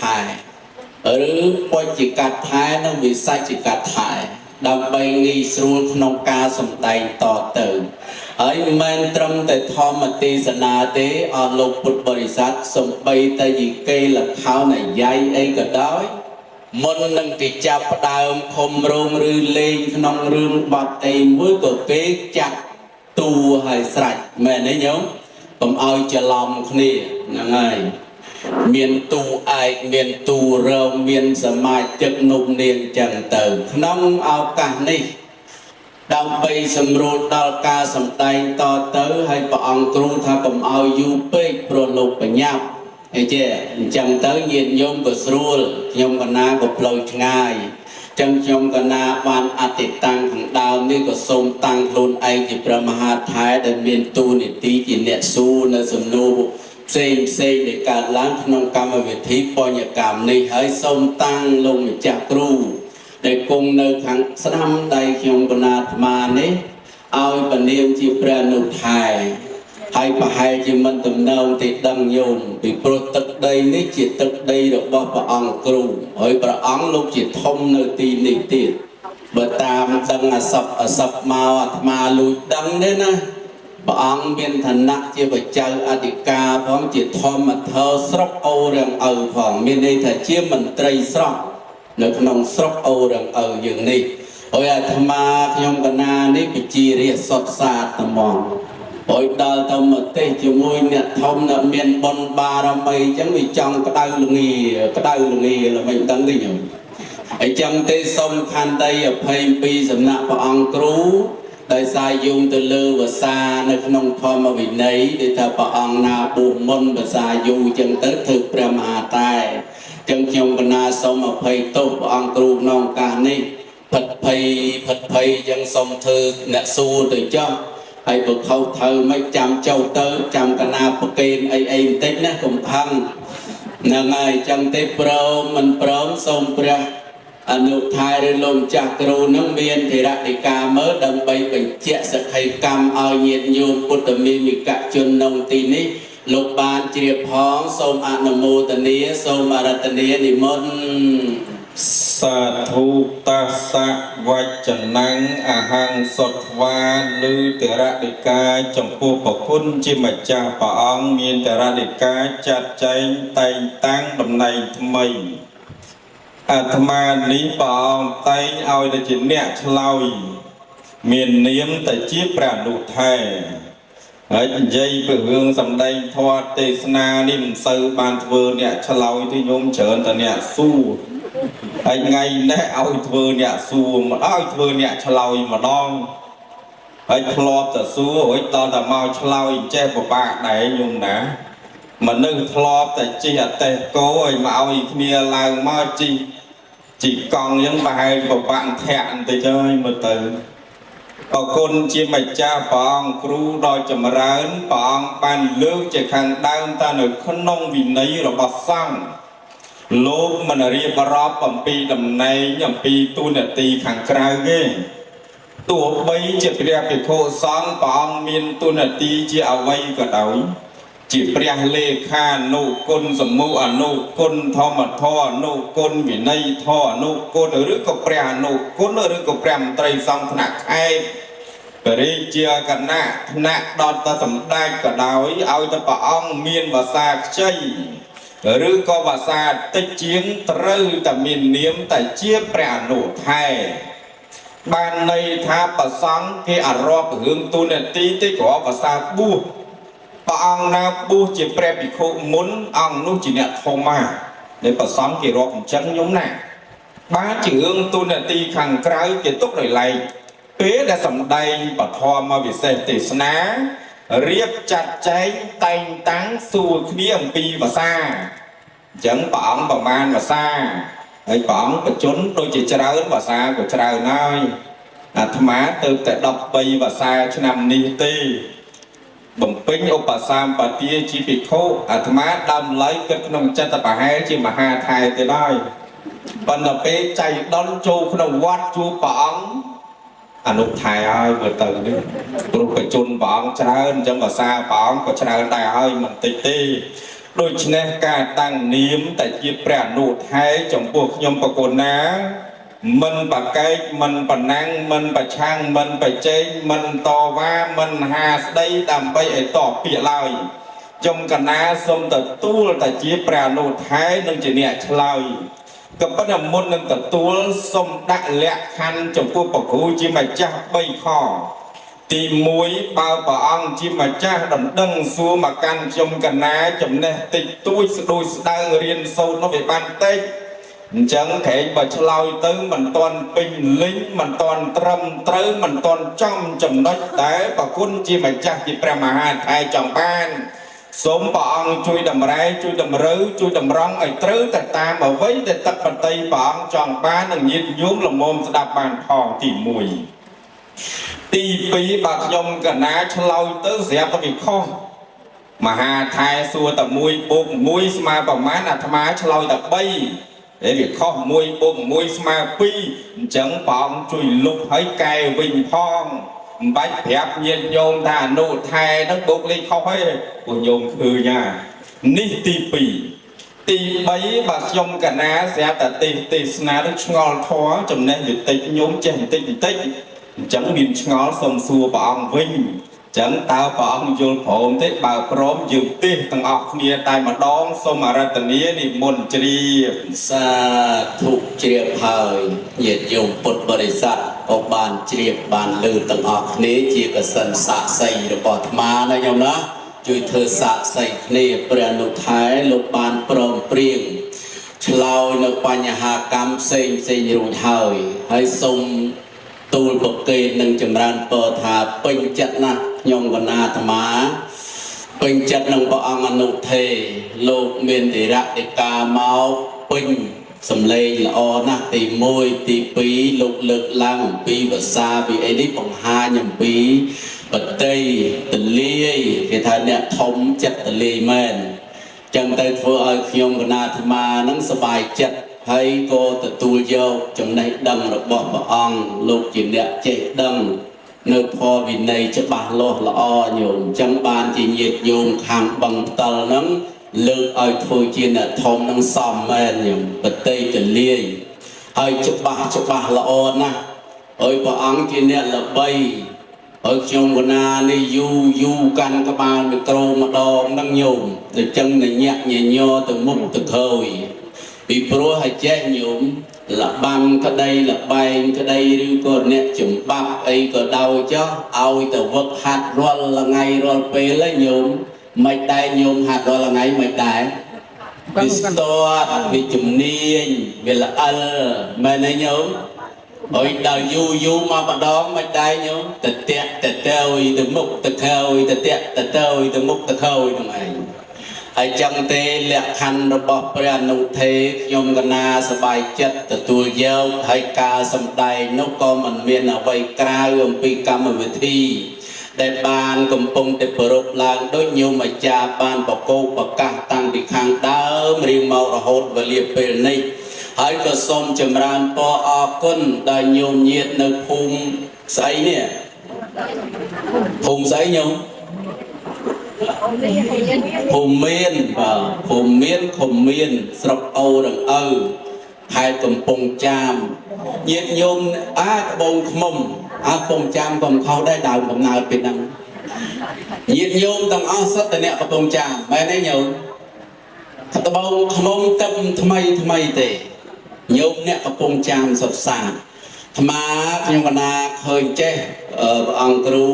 thai ở quay chỉ cắt thai nó bị sai chỉ cắt thai đâm bay nghi xuống nông ca sầm tay to từ ấy men trâm tại thọ mà tê sanh tế ở lục bút bari sát sầm bay tại gì cây là tháo này dây ấy cả đói môn nâng thì chạp đào khom rôm rư lên nông rương bát ấy mới có kế chặt tu hay sạch mẹ đấy nhớ còn ai chờ lòng kia ngay miền tu ai miền tu râu miền sầm mai chất nung niên chẳng từ nông ao cả này đào bay sầm rô đào ca sầm tay to tới hay bọn kêu tha cầm ao du bê pro lục bể nhau hay chưa chẳng tới nhiên nhôm của srul nhôm con na của ploi ngay chẳng nhôm con na ban ati tăng thằng đào như của sông tăng luôn ai thì brahma thái để miền tu này tí chỉ nẹt su nơi sầm nô xem để cả láng nông cam ở việt thị po nhà cảm này hơi sông tăng lùng chặt ru để cùng nơi thằng năm đây nhôm con na mà này ao bản niệm chỉ brahma thái hay bà hai chỉ mình tụm nâu thì đăng nhôm vì pro tức đây ní chỉ tức đây được bao bà ông kêu hỏi bà ông lúc chỉ thông nơi tin này tiền bà tam đăng sập màu mà lùi đăng đấy nè bà ông biên thành nặng chỉ bà chơi adika phóng chỉ thông mà thơ sốc ô rằng phòng bên đây thà chia mình tây sốc nơi nông sốc ô rằng dường này hỏi mà nhôm cái na ní bị chia riêng sọt xa tầm mòn ôi đào tầm một tê chỉ môi nè thông là miền bồn ba ra mây chẳng bị trong cái đau lưng nghi là mình tăng đi nhiều ở trong tê sông khan tây ở phây pi sầm nạ và ông cú đại sai dùng từ lư và xa nơi nông thôn mà vì nấy để thà và ông na buồn môn và xa dùng chân tới thực brahma tai chân trong cái na sông ở phây tốt và ông cú nông cả ni phật phây dân sông thư nè su từ trong hay bậc hậu thơ mấy trăm châu tớ trăm cana bậc kên ai tích nè cùng thăng nè ngày trong tết pro mình pro sông pra nụ thai lên lồng chặt rồi nông biên thì đại ca mới đâm bay bình chẹt sạch hay cam ao nhiệt nhôm bút tầm miên như cả chôn nông tin ấy lục ban triệp hóng sông anamo tania sông aratania ni môn sa thu ta sa vạch năng hang sọt va lư tề ra đề ca trong phu bậc kun chi mà cha bà ông miền tề ra đề ca chặt cháy tay tăng đầm này mày tham lý bà ông tay ao để chỉ nẹt lôi miền niêm tại chiếc bả nụ thề ở dây bờ hương sầm đây thoa tê na niêm sơ ban vơ nẹt lôi thì nhôm chởn tại nẹt su anh ngay nè ao thưa nè xù mà ao thưa nè chloi mà đong anh thlo từ xù ấy to là mau chloi che của bà này nhung nè mà nâng thlo từ chi ở tề cố ấy mà ao kia là mau chi chỉ còn những bài của bạn thẹn từ chơi mà từ có con chi mà cha bọn kêu đòi chầm rán bọn bàn lướt chỉ khang đau ta nơi khôn nông vì nấy rồi bọt xăng lúc mình riêng bảo bằng pi đầm này nhầm pi tu nè tì khẳng krai ghê tụ bay chỉ bia bị khô sáng bóng miền tu nè tì chỉ ở vây cả đói chỉ bia lê kha nô côn sầm mu à nô côn thò mà thò nô côn vì nay thò nô côn ở rước cọp bia nô côn ở rước cọp bia tây sông nặng ai ở đây chia cả nặng đọt ta sầm đai cả đói ao ta bóng miền và xa chơi rư có bà xa tích chiến trừ tầm miền niếm tại chiếc bẻ nổ thai ban này tha bà sáng cái rộp hướng tu nền tí tích có bà xa bu bà ông na bu chỉ bẻ bị khổ muốn ông nó chỉ nẹt thô mà để bà sáng cái rộp chân nhóm nè ba chỉ hướng tu nền tí khẳng trái cái tốt rồi lại bế đã sầm đây bà thoa mà vì xe tỉ ná riêng chặt cháy tay táng xua khía ông pi và xa chẳng bỏng bà man và xa ấy bỏng và trốn đôi chỉ trả ơn và xa của trả ơn nói thầm má từ tại đọc bay và xa cho nằm ni tê bẩm pinh ô bà xa bà tia chi bị khô thầm má đâm lấy cái nông chân ta bà hai chi mà ha thai tới đây phần là bế chạy đón chô cái nông quát chú bỏng nụ thai ơi vừa từ đi rồi phải chôn bỏng trả ơn chẳng và xa bỏng có trả ơn đại ơi mình tê tê ដូចនេះការតាំងនាមតែជាព្រះអនុថែចំពោះខ្ញុំបកូនណាមិនបកែកមិនប្រណាំងមិនប្រឆាំងមិនប្រជែងមិនតវ៉ាមិនហាស្ដីដើម្បីឲ្យតបពាក្យឡើយខ្ញុំកណាសូមទទួលតែជាព្រះអនុថែនិងជាអ្នកឆ្លើយក៏ប៉ុន្តែមុននឹងទទួលសូមដាក់លក្ខខណ្ឌចំពោះព្រះគ្រូជាម្ចាស់3ខទី1បើព្រះអង្គជាម្ចាស់ដណ្ដឹងសួរមកកាន់ខ្ញុំកណាចំណេះតិចតួចស្ដួយស្ដើងរៀនសូត្រនោះវាបានតិចអញ្ចឹងក្រែងបើឆ្លើយទៅមិនទាន់ពេញលេញមិនទាន់ត្រឹមត្រូវមិនទាន់ចំចំណុចតែប្រគុណជាម្ចាស់ជាព្រះមហាថែចង់បានសូមព្រះអង្គជួយតម្រែជួយតម្រូវជួយតម្រង់ឲ្យត្រូវទៅតាមអ្វីដែលទឹកបតីព្រះអង្គចង់បាននឹងញាតិញោមល្មមស្ដាប់បានផងទី1ទី2បើខ្ញុំកណាឆ្លើយទៅស្រាប់តែវាខុសមហាថែសួរតែ1 + 1ស្មើប្រមាណអាត្មាឆ្លើយតែ3តែវាខុស1 + 1ស្មើ2អញ្ចឹងព្រះអង្គជួយលុបឲ្យកែវិញផងមិនបាច់ប្រាប់ញាតិញោមថាអនុថែនឹងបូកលេខខុសទេពួកញោមឃើញនេះទី2ទី3បើខ្ញុំកណាស្រាប់តែទេសនានឹងឆ្ងល់ធေါ်ចំណេះបន្តិចញោមចេះបន្តិចអញ្ចឹងមានឆ្ងល់សូមសួរព្រះអង្គវិញអញ្ចឹងតើព្រះអង្គយល់ព្រមទេបើព្រមយើងទេសទាំងអស់គ្នាតែម្ដងសូមអារាធនានិមន្តជ្រាបសាធុជ្រាបហើយញាតិញោមពុទ្ធបរិស័ទក៏បានជ្រាបបានលើទាំងអស់គ្នាជាកសិនសាក្សីរបស់អាត្មាណាញោមណាជួយធ្វើសាក្សីគ្នាព្រះអនុថែលោកបានព្រមព្រៀងឆ្លើយនៅបញ្ហាកម្មផ្សេងរួចហើយសូមទូលប្រកេតនឹងចម្រើនពរថាពេញចិត្តណាស់ខ្ញុំកណាអាត្មាពេញចិត្តនឹងព្រះអង្គអនុថេលោកមានធិរតិកាមកពេញសំឡេងល្អណាស់ទី1ទី2លោកលើកឡើងអំពីភាសាពីអីនេះបង្ហាញអំពីបតីទលាយគេថាអ្នកធំចិត្តទលាយមែនចឹងទៅធ្វើឲ្យខ្ញុំកណាអាត្មានឹងសប្បាយចិត្តហើយក៏ទទួលយកចំណេះដឹងរបស់ព្រះអង្គលោកជាអ្នកចេះដឹងនៅធម៌វិន័យច្បាស់លាស់ល្អញោមអញ្ចឹងបានជាញាតិញោមខាងបឹងផ្តិលហ្នឹងលើកឲ្យធ្វើជាអ្នកធំនឹងសមមែនញោមបតីទលាយហើយច្បាស់ល្អណាស់ហើយព្រះអង្គជាអ្នកល្បីហើយខ្ញុំកណានេះយូរកាន់ក្បាលមីក្រូម្ដងហ្នឹងញោមអញ្ចឹងញាក់ញញ័រទៅមុខទៅឃើញពីព្រោះឲ្យចេះញោមលបាំក្តីលបែងក្តីឬក៏អ្នកចម្បាប់អីក៏ដោយចុះឲ្យទៅវឹកហាត់រាល់ថ្ងៃរាល់ពេលហ្នឹងញោមមិនដែរញោមហាត់រាល់ថ្ងៃមិនដែរវាស្ទាត់វាជំនាញវាល្អិលមែនទេញោមហើយដល់យូរមកម្ដងមិនដែរញោមទៅតាក់ទៅទៅមុខទៅខើយទៅតាក់ទៅមុខទៅខើយហ្នឹងឯងហើយចឹងទេលក្ខខណ្ឌរបស់ព្រះអនុថេខ្ញុំកណាសប្បាយចិត្តទទួលយកហើយការសម្ដែងនោះក៏មិនមានអ្វីក្រៅអំពីកម្មវិធីដែលបានកំពុងតែប្រពឡើងដោយញោមអាចារ្យបានបកោប្រកាសតាំងពីខាងដើមរៀងមករហូតវេលាពេលនេះហើយក៏សូមចម្រើនពរអរគុណដល់ញោមញាតិនៅភូមិស្អីនេះភូមិស្អីញោមភូមិមានបាទភូមិមានឃុំមានស្រុកអូរងឪខេត្តកំពង់ចាមញាតិញោមត្បូងឃ្មុំកំពង់ចាមក៏មិនខុសដែរដើមកំណើតពីហ្នឹងញាតិញោមទាំងអស់សុទ្ធតែអ្នកកំពង់ចាមមែនទេញោមត្បូងឃ្មុំទឹកថ្មីទេញោមអ្នកកំពង់ចាមសុទ្ធសាធអាត្មាខ្ញុំកណាឃើញចេះព្រះអង្គគ្រូ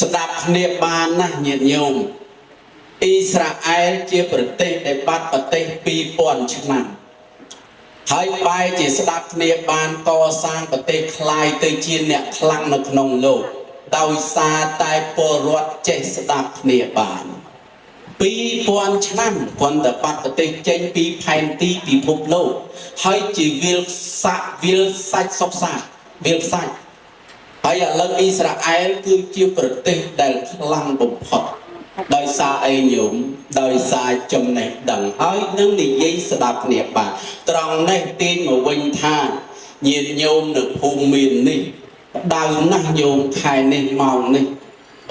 ស្ដាប់គ្នាបានណាស់ញាតិញោមអ៊ីស្រាអែលជាប្រទេសដែលបាត់ប្រទេស2000ឆ្នាំហើយបែរជាស្ដាប់គ្នាបានកសាងប្រទេសคล้ายទៅជាអ្នកខ្លាំងនៅក្នុងលោកដោយសារតែពលរដ្ឋចេះស្ដាប់គ្នាបាន2000ឆ្នាំគាត់តែបាត់ប្រទេសចេញពីផែនទីពិភពលោកហើយជាវិលសាច់សុកសាវិលសាច់ហើយឥឡូវអ៊ីស្រាអែលគឺជាប្រទេសដែលខ្លាំងបំផុតដោយសារអីញោមដោយសារចំណេះដឹងហើយនឹងនិយាយស្ដាប់គ្នាបានត្រង់នេះទាញមកវិញថាញាតិញោមនៅភូមិមាននេះដៅណាស់ញោមខែនេះម៉ោងនេះ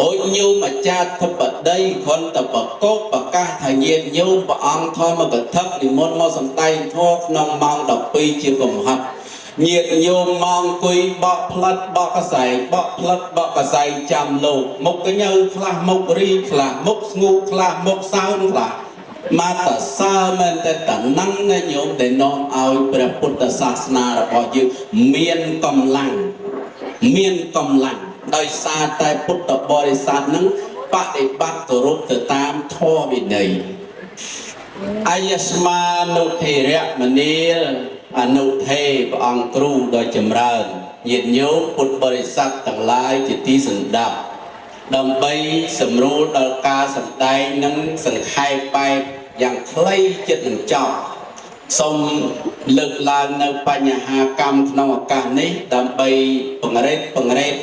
អូយញោមអាចារ្យធិបតីគ្រាន់តែប្រកបប្រកាសថាញាតិញោមព្រះអង្គធម្មកថានិមន្តមកសំដែងធម៌ក្នុងម៉ោង12ជាកំហិតញាតិញោមមកអង្គុយបកផ្លិតបកកសែងបកផ្លិតបកកសែងចាំលោកមុខកញើខ្លះមុខរីខ្លះមុខស្ងួតខ្លះមុខសើមខ្លះមកតសើមែនតែតណឹងណាញោមដែលនាំឲ្យព្រះពុទ្ធសាសនារបស់យើងមានកម្លាំងដោយសារតែពុទ្ធបរិស័ទនឹងបដិបត្តិគោរពទៅតាមធម៌វិន័យអាយស្មានុធិរៈមនីលអនុថេព្រះអង្គគ្រូដ៏ចម្រើនញាតិញោមពុទ្ធបរិស័ទទាំងឡាយជាទីសន្តាប់ដើម្បីសម្រួលដល់ការសម្ដែងនិងសង្ខេបបែបយ៉ាងខ្លីចិត្តនឹងចប់សូមលើកឡើងនៅបញ្ហាកម្មក្នុងឱកាសនេះដើម្បីពង្រេត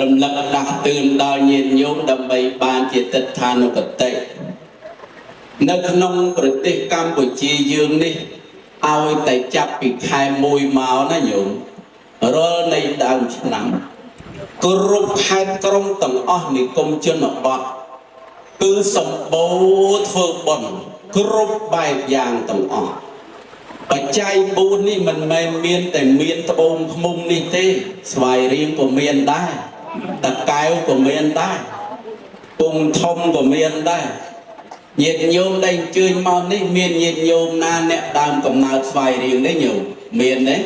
រំលឹកដាស់តឿនដល់ញាតិញោមដើម្បីបានជាទិដ្ឋានុគតិនៅក្នុងប្រទេសកម្ពុជាយើងនេះឲ្យតែចាប់ពីខែ1មកណាញោមរាល់នៃដើមឆ្នាំគ្រប់ខេត្តក្រុងទាំងអស់និគមជនបទគឺសម្បូរធ្វើបុណ្យគ្រប់បែបយ៉ាងទាំងអស់បច្ច័យ4នេះមិនមែនមានតែមានត្បូងឃ្មុំនេះទេស្វាយរៀងក៏មានដែរតកែវក៏មានដែរពងធំក៏មានដែរញាតិញោមដែលអញ្ជើញមកនេះមានញាតិញោមណាអ្នកដើមកំណើតស្វាយរៀងនេះញោមមានទេ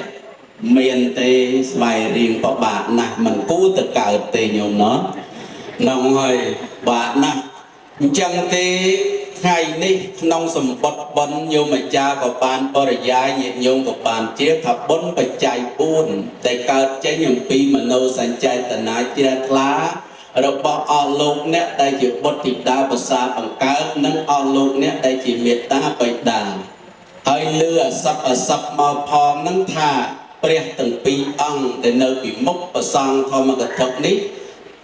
មានទេស្វាយរៀងពិបាកណាស់មិនគួរទៅកើតទេញោមណោះនោះហើយបាក់ណាស់អញ្ចឹងទេថ្ងៃនេះក្នុងសម្បត្តិបុណ្យញោមអាចារ្យក៏បានបរិយាយញាតិញោមក៏បានជាថាបុណ្យបច្ច័យ4តែកើតចេញអំពីមនោសញ្ចេតនាជ្រះថ្លារបស់អស់លោកអ្នកដែលជាបុត្រធីតាប្រសាបង្កើតនិងអស់លោកអ្នកដែលជាមេត្តាបិតាហើយលឺអស័ព្ទមកផងនឹងថាព្រះទាំងពីរអង្គដែលនៅពីមុខប្រសង់ធម្មកថានេះ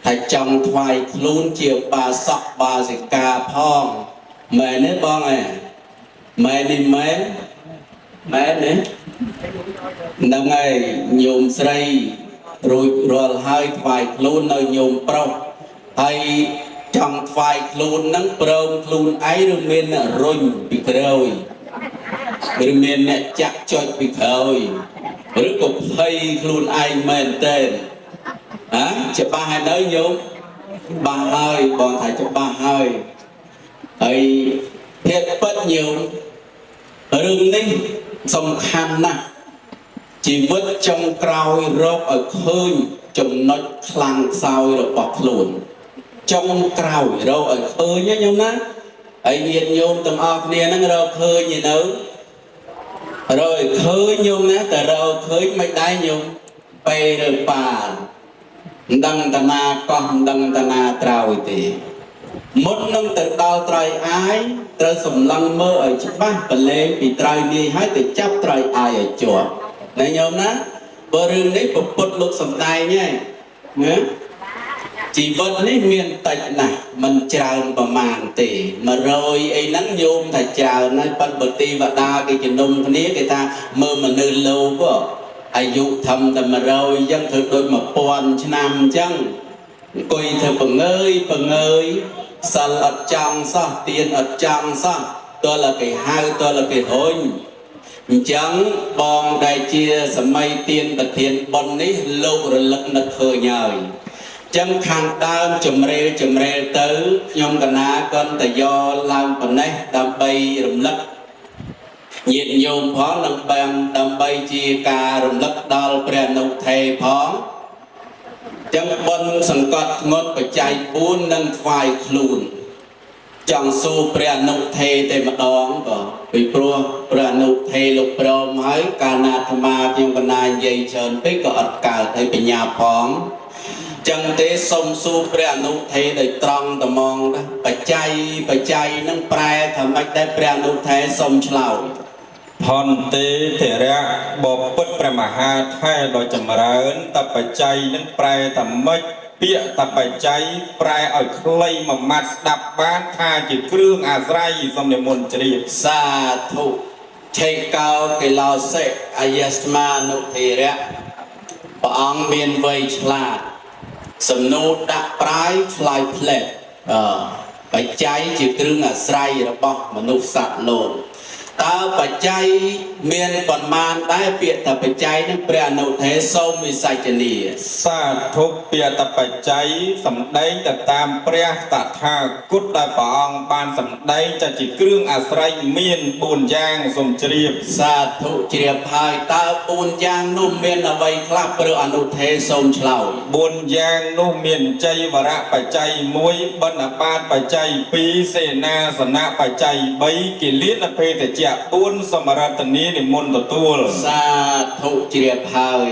ហើយចង់ថ្វាយខ្លួនជាបាសកបាសិកាផងមែនទេបងអើមែនទេមែនទេហ្នឹងហើយញោមស្រីរួចរាល់ហើយថ្វាយខ្លួននៅញោមប្រុសហើយចង់ថ្វាយខ្លួនហ្នឹងព្រមខ្លួនឯងឬមានអ្នករុញពីក្រោយឬមានអ្នកចាក់ចុចពីក្រោយឬក៏ភ័យខ្លួនឯងមែនទេច្បាស់ហើយនៅញោមបាស់ហើយបងថាច្បាស់ហើយហើយភាពពិតញោមរឿងនេះសំខាន់ណាស់ជីវិតចុងក្រោយរកឲ្យឃើញចំណុចខ្លាំងខ្សោយរបស់ខ្លួនចុងក្រោយរកឲ្យឃើញញោមណាហើយញាតិញោមទាំងអស់គ្នាហ្នឹងរកឃើញទៅរកឲ្យឃើញញោមណាតែរកឃើញមិនដែរញោមពេលឬប៉ាមិនដឹងតាណាកោះមិនដឹងតាណាត្រើយទេមុននឹងទៅដល់ត្រៃអាយត្រូវសម្លឹងមើលឲ្យច្បាស់ប្រឡែងពីត្រៃនេះហើយទៅចាប់ត្រៃអាយឲ្យជាប់ណាញោមណាបើរឿងនេះពុទ្ធលោកសំដែងហើយណាជីវិតនេះមានតិចណាស់មិនច្រើនប្រមាណទេ100អីហ្នឹងញោមថាច្រើនហើយប៉ុន្តែបើទេវតាគេជំនុំគ្នាគេថាមើលមនុស្សលោកអាយុធំតែ100អញ្ចឹងធ្វើដូច1000ឆ្នាំអញ្ចឹងអង្គុយធ្វើបង្ងើយសិលអត់ចង់សោះទៀនអត់ចង់សោះតើលគេហៅតើលគេរុញអញ្ចឹងបងដែលជាសម័យទៀនប្រធានបុណ្យនេះលោករលឹកនឹកឃើញហើយចឹងខាងដើមចម្រេលទៅខ្ញុំកណាកនតយោឡើងប៉ុណ្ណេះដើម្បីរំលឹកញាតិញោមផងនឹងបានដើម្បីជាការរំលឹកដល់ព្រះអនុថេរផងចឹងបុណ្យសង្កត់ធ្ងន់បច្ច័យ4នឹងថ្វាយខ្លួនចង់សួរព្រះអនុថេរតែម្ដងក៏ពីព្រោះព្រះអនុថេរលោកព្រមហើយកាលណាអាត្មាខ្ញុំកណានិយាយច្រើនពេកក៏អត់កើតហើយបញ្ញាផងចឹងទេសូមសួរព្រះអនុថេរដោយត្រង់ត្មងបច្ច័យនឹងប្រែថាម៉េចដែរព្រះអនុថេរសូមឆ្លើយផនទេធរៈបពុតព្រះមហាថេរដ៏ចម្រើនតបច្ច័យនឹងប្រែថាម៉េចពាក្យតបច្ច័យប្រែឲ្យខ្លីមួយម៉ាត់ស្ដាប់បានថាជាគ្រឿងអាស្រ័យសំនិមន្តជ្រាបសាធុឆេកោកេឡោសិអាយស្មានុធិរៈព្រះអង្គមានវ័យឆ្លាត សំណួរដាក់ប្រាយខ្លាយផ្លែតបច្ច័យជាគ្រឿងអាស្រ័យរបស់មនុស្សសត្វលោកតើបច្ច័យមានប៉ុន្មានដែរពាក្យថាបច្ច័យនឹងព្រះអនុទេសូមវិស័យនី សាធុពាក្យតបច្ច័យសម្ដែងទៅតាមព្រះតថាគតដែលព្រះអង្គបានសម្ដែងចាជាគ្រឿងអាស្រ័យមាន4យ៉ាងសូមជ្រាប សាធុជ្រាបហើយតើ4យ៉ាងនោះមានអ្វីខ្លះព្រះអនុទេសូមឆ្លើយ 4យ៉ាងនោះមានចៃវរៈបច្ច័យ1បណ្ឌបាតបច្ច័យ2សេនាសនៈបច្ច័យ3គិលានភេទជ្ជៈ4សមរតនីនិមន្តទទួល សាធុជ្រាបហើយ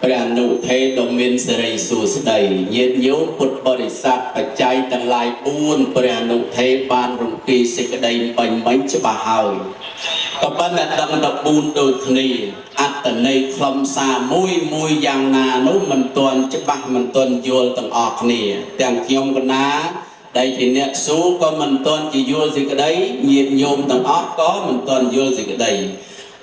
ព្រះអនុទេដ៏មានសិរីសួស្តីញាតិញោមពុទ្ធបរិស័ទបច្ច័យទាំងឡាយ4ព្រះអនុទេបានរំពីសេចក្តីបាញ់មិញច្បាស់ហើយក៏ប៉ុន្តែដឹង14ដូចគ្នាអត្តន័យខ្លឹមសារមួយយ៉ាងណានោះមិនទាន់ច្បាស់មិនទាន់យល់ទាំងអស់គ្នាទាំងខ្ញុំកណាដែលជាអ្នកសួរក៏មិនទាន់ជាយល់សេចក្តីញាតិញោមទាំងអស់ក៏មិនទាន់យល់សេចក្តី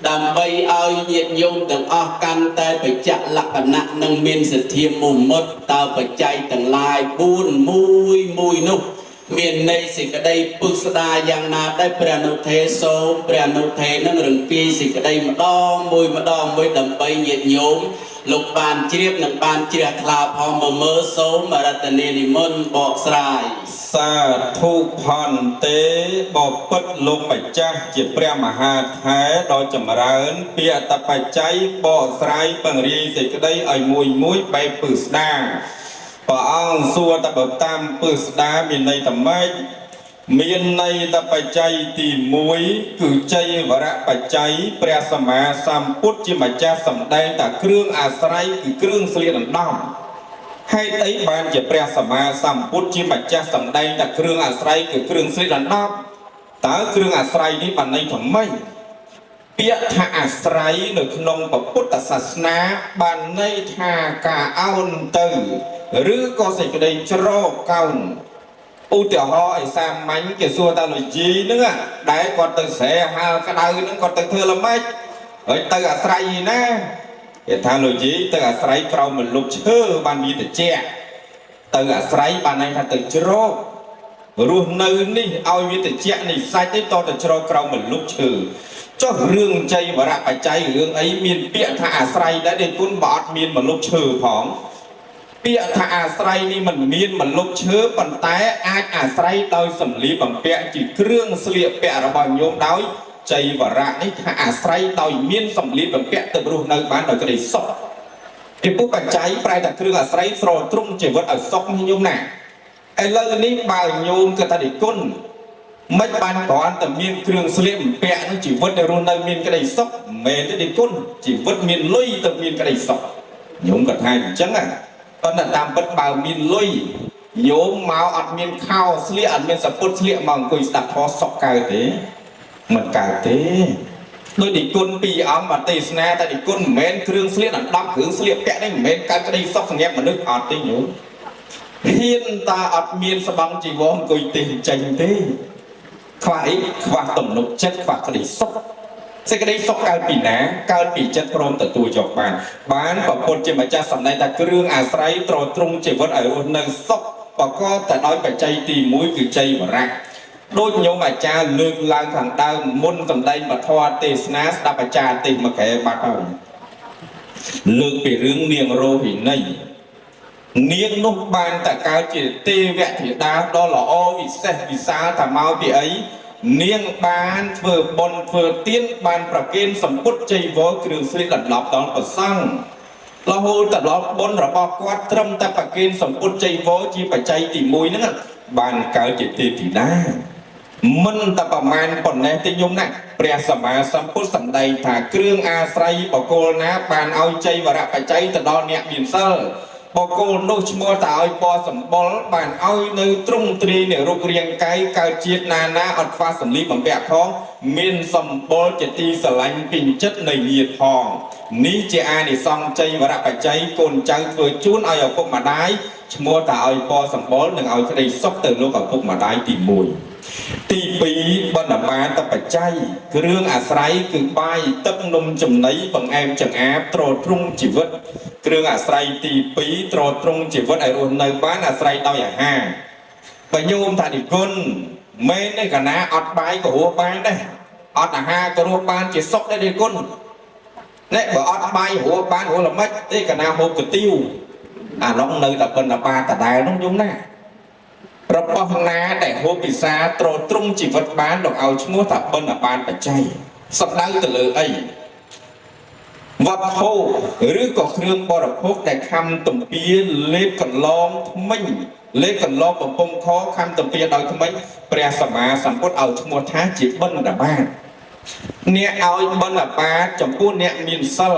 ដើម្បីឲ្យញាតិញោមទាំងអស់កាន់តែបច្ចៈលក្ខណៈនិងមានសទ្ធាមុមុតតើបច្ច័យទាំងឡាយ4មួយនោះមានន័យសេចក្តីពុស្ដាយ៉ាងណាដែលព្រះអនុទេសូមព្រះអនុទេនឹងរំពីសេចក្តីម្ដងមួយដើម្បីញាតិញោមលោកបានជ្រាបនិងបានជ្រះថ្លាផងមកមើលសូមរតនានិមន្តបកស្រាយ សាធុផន្តេបពិតលោកម្ចាស់ជាព្រះមហាថែដ៏ចម្រើនពាក្យតបច្ច័យបកស្រាយបង្រៀនសេចក្តីឲ្យមួយបែបពឹស្ដាព្រះអង្គសួរតបតាមពឹស្ដាមានន័យតម៉េចមានន័យតបច្ច័យទី1គឺចៃវរៈបច្ច័យព្រះសម្មាសម្ពុទ្ធជាម្ចាស់សម្ដែងតែគ្រឿងអាស្រ័យគឺគ្រឿងស្លៀកដណ្ដំហេតុអីបានជាព្រះសម្មាសម្ពុទ្ធជាម្ចាស់សម្ដែងតែគ្រឿងអាស្រ័យគឺគ្រឿងស្លៀកដណ្ដប់តើគ្រឿងអាស្រ័យនេះបានន័យថាម៉េចពាក្យថាអាស្រ័យនៅក្នុងពុទ្ធសាសនាបានន័យថាការអោនទៅឬក៏សេចក្តីច្រកកោនឧទាហរណ៍ឲ្យសាមញ្ញគេសួរតាលោកជីហ្នឹងដែលគាត់ទៅស្រែហាលក្តៅហ្នឹងគាត់ទៅធ្វើល្មិចហើយទៅអាស្រ័យណាគេថាលោកជីទៅអាស្រ័យក្រោមម្លប់ឈើបានវាត្រជាក់ទៅអាស្រ័យបានន័យថាទៅច្រករស់នៅនេះឲ្យវាត្រជាក់នេះសាច់នេះតទៅច្រកក្រោមម្លប់ឈើចុះរឿងចៃវរៈបច្ច័យរឿងអីមានពាក្យថាអាស្រ័យដែរទេគុណបើអត់មានម្លប់ឈើផងពាក្យថាអាស្រ័យនេះមិនមានម្លប់ឈើប៉ុន្តែអាចអាស្រ័យដោយសម្លៀកបំពាក់ជាគ្រឿងស្លៀកពាក់របស់ញោមដោយចៃវរៈនេះថាអាស្រ័យដោយមានសម្លៀកបំពាក់ទៅរស់នៅបានដោយក្តីសុខពីពុទ្ធបច្ច័យប្រែតែគ្រឿងអាស្រ័យស្រទ្រង់ជីវិតឲ្យសុខនេះញោមណាឥឡូវនេះបើញោមក៏ថានិគុណមិនបានគ្រាន់តែមានគ្រឿងស្លៀកបំពាក់នឹងជីវិតដែលរស់នៅមានក្តីសុខមែនទេនិគុណជីវិតមានលុយទៅមានក្តីសុខញោមក៏ថាអញ្ចឹងណាប៉ុន្តែតាមពិតបើមានលុយញោមមកអត់មានខោស្លៀកអត់មានសពុតស្លៀកមកអង្គុយស្ដាប់ធម៌សុខកើតទេមិនកើតទេដោយនិគុណពីរអង្គមកទេសនាតែនិគុណមិនមែនគ្រឿងស្លៀកដណ្ដប់គ្រឿងស្លៀកពាក់នេះមិនមែនកើតក្តីសុខសម្រាប់មនុស្សអត់ទេញោមហ៊ានតាអត់មានស្បង់ជីវរអង្គុយទេសចេញទេខ្វះអីខ្វះទំនុកចិត្តខ្វះក្តីសុខសេចក្តីសុខកើតពីណាកើតពីចិត្តព្រមទទួលយកបានប្រពុតជាម្ចាស់សម្ដែងថាគ្រឿងអាស្រ័យត្រទ្រង់ជីវិតឲ្យរស់នៅសុខប្រកបតែដោយបច្ច័យទី1គឺចៃវរៈដូចញោមអាចារ្យលើកឡើងខាងដើមមុនសម្ដែងពធទេសនាស្ដាប់អាចារ្យទេសមកែបាត់ហើយលើកពីរឿងនាងរោហិនីនាងនោះបានតែកើតជាទេវធីតាដ៏ល្អវិសេសវិសាលថាមកពីអីនាងបានធ្វើបុណ្យធ្វើទានបានប្រគេនសម្ពុតចៃវរគ្រឿងស្លៀកដណ្ដប់ដល់ព្រះសង្ឃរហូតដល់បុណ្យរបស់គាត់ត្រឹមតែប្រគេនសម្ពុតចៃវរជាបច្ច័យទី1ហ្នឹងបានកើតជាទេវធីតាមិនតែប្រមាណប៉ុណ្ណេះទេញោមណាព្រះសម្មាសម្ពុទ្ធសម្ដែងថាគ្រឿងអាស្រ័យបកុលណាបានឲ្យចៃវរៈបច្ច័យទៅដល់អ្នកមានសិលបកុលនោះឈ្មោះតើឲ្យពណ៌សម្បុរបានឲ្យនៅទ្រង់ទ្រាយនៃរូបរាងកាយកើតជាតិណាអត់ខ្វះសម្លៀកបំពាក់ផងមានសម្បុរជាទីស្រឡាញ់ពេញចិត្តនៃញាតិផងនេះជាអានិសង្សចៃវរៈបច្ច័យកូនចៅធ្វើជូនឲ្យឪពុកម្ដាយឈ្មោះតើឲ្យពណ៌សម្បុរនឹងឲ្យក្តីសុខទៅលោកឪពុកម្ដាយទី1 ទី2បណ្ឌបាតបច្ច័យគ្រឿងអាស្រ័យគឺបាយទឹកនំចំណីបង្អែមចង្អាបទ្រទ្រង់ជីវិតគ្រឿងអាស្រ័យទី2ទ្រទ្រង់ជីវិតឲ្យរស់នៅបានអាស្រ័យដោយអាហារបើញោមថានិគុណមែនទេកាលណាអត់បាយក៏រស់បានដែរអត់អាហារក៏រស់បានជាសុខដែរនិគុណនេះបើអត់បាយរស់បានរស់ល្មិចទេកាលណាហូបកាទៀវអានោះនៅតែបណ្ឌបាតដដែលនោះយំណារបស់ណាដែលហូបពិសាទ្រទ្រង់ជីវិតបានលោកឲ្យឈ្មោះថាបណ្ឌបាតបច្ច័យសំដៅទៅលើអីវត្ថុឬក៏គ្រឿងបរិភោគដែលខំទំពាលេបកន្លងថ្មិញលេបកន្លងបំពង់ខខំទំពាដោយថ្មិញព្រះសម្មាសម្ពុទ្ធឲ្យឈ្មោះថាជាបណ្ឌបាតអ្នកឲ្យបណ្ឌបាតចំពោះអ្នកមានសិល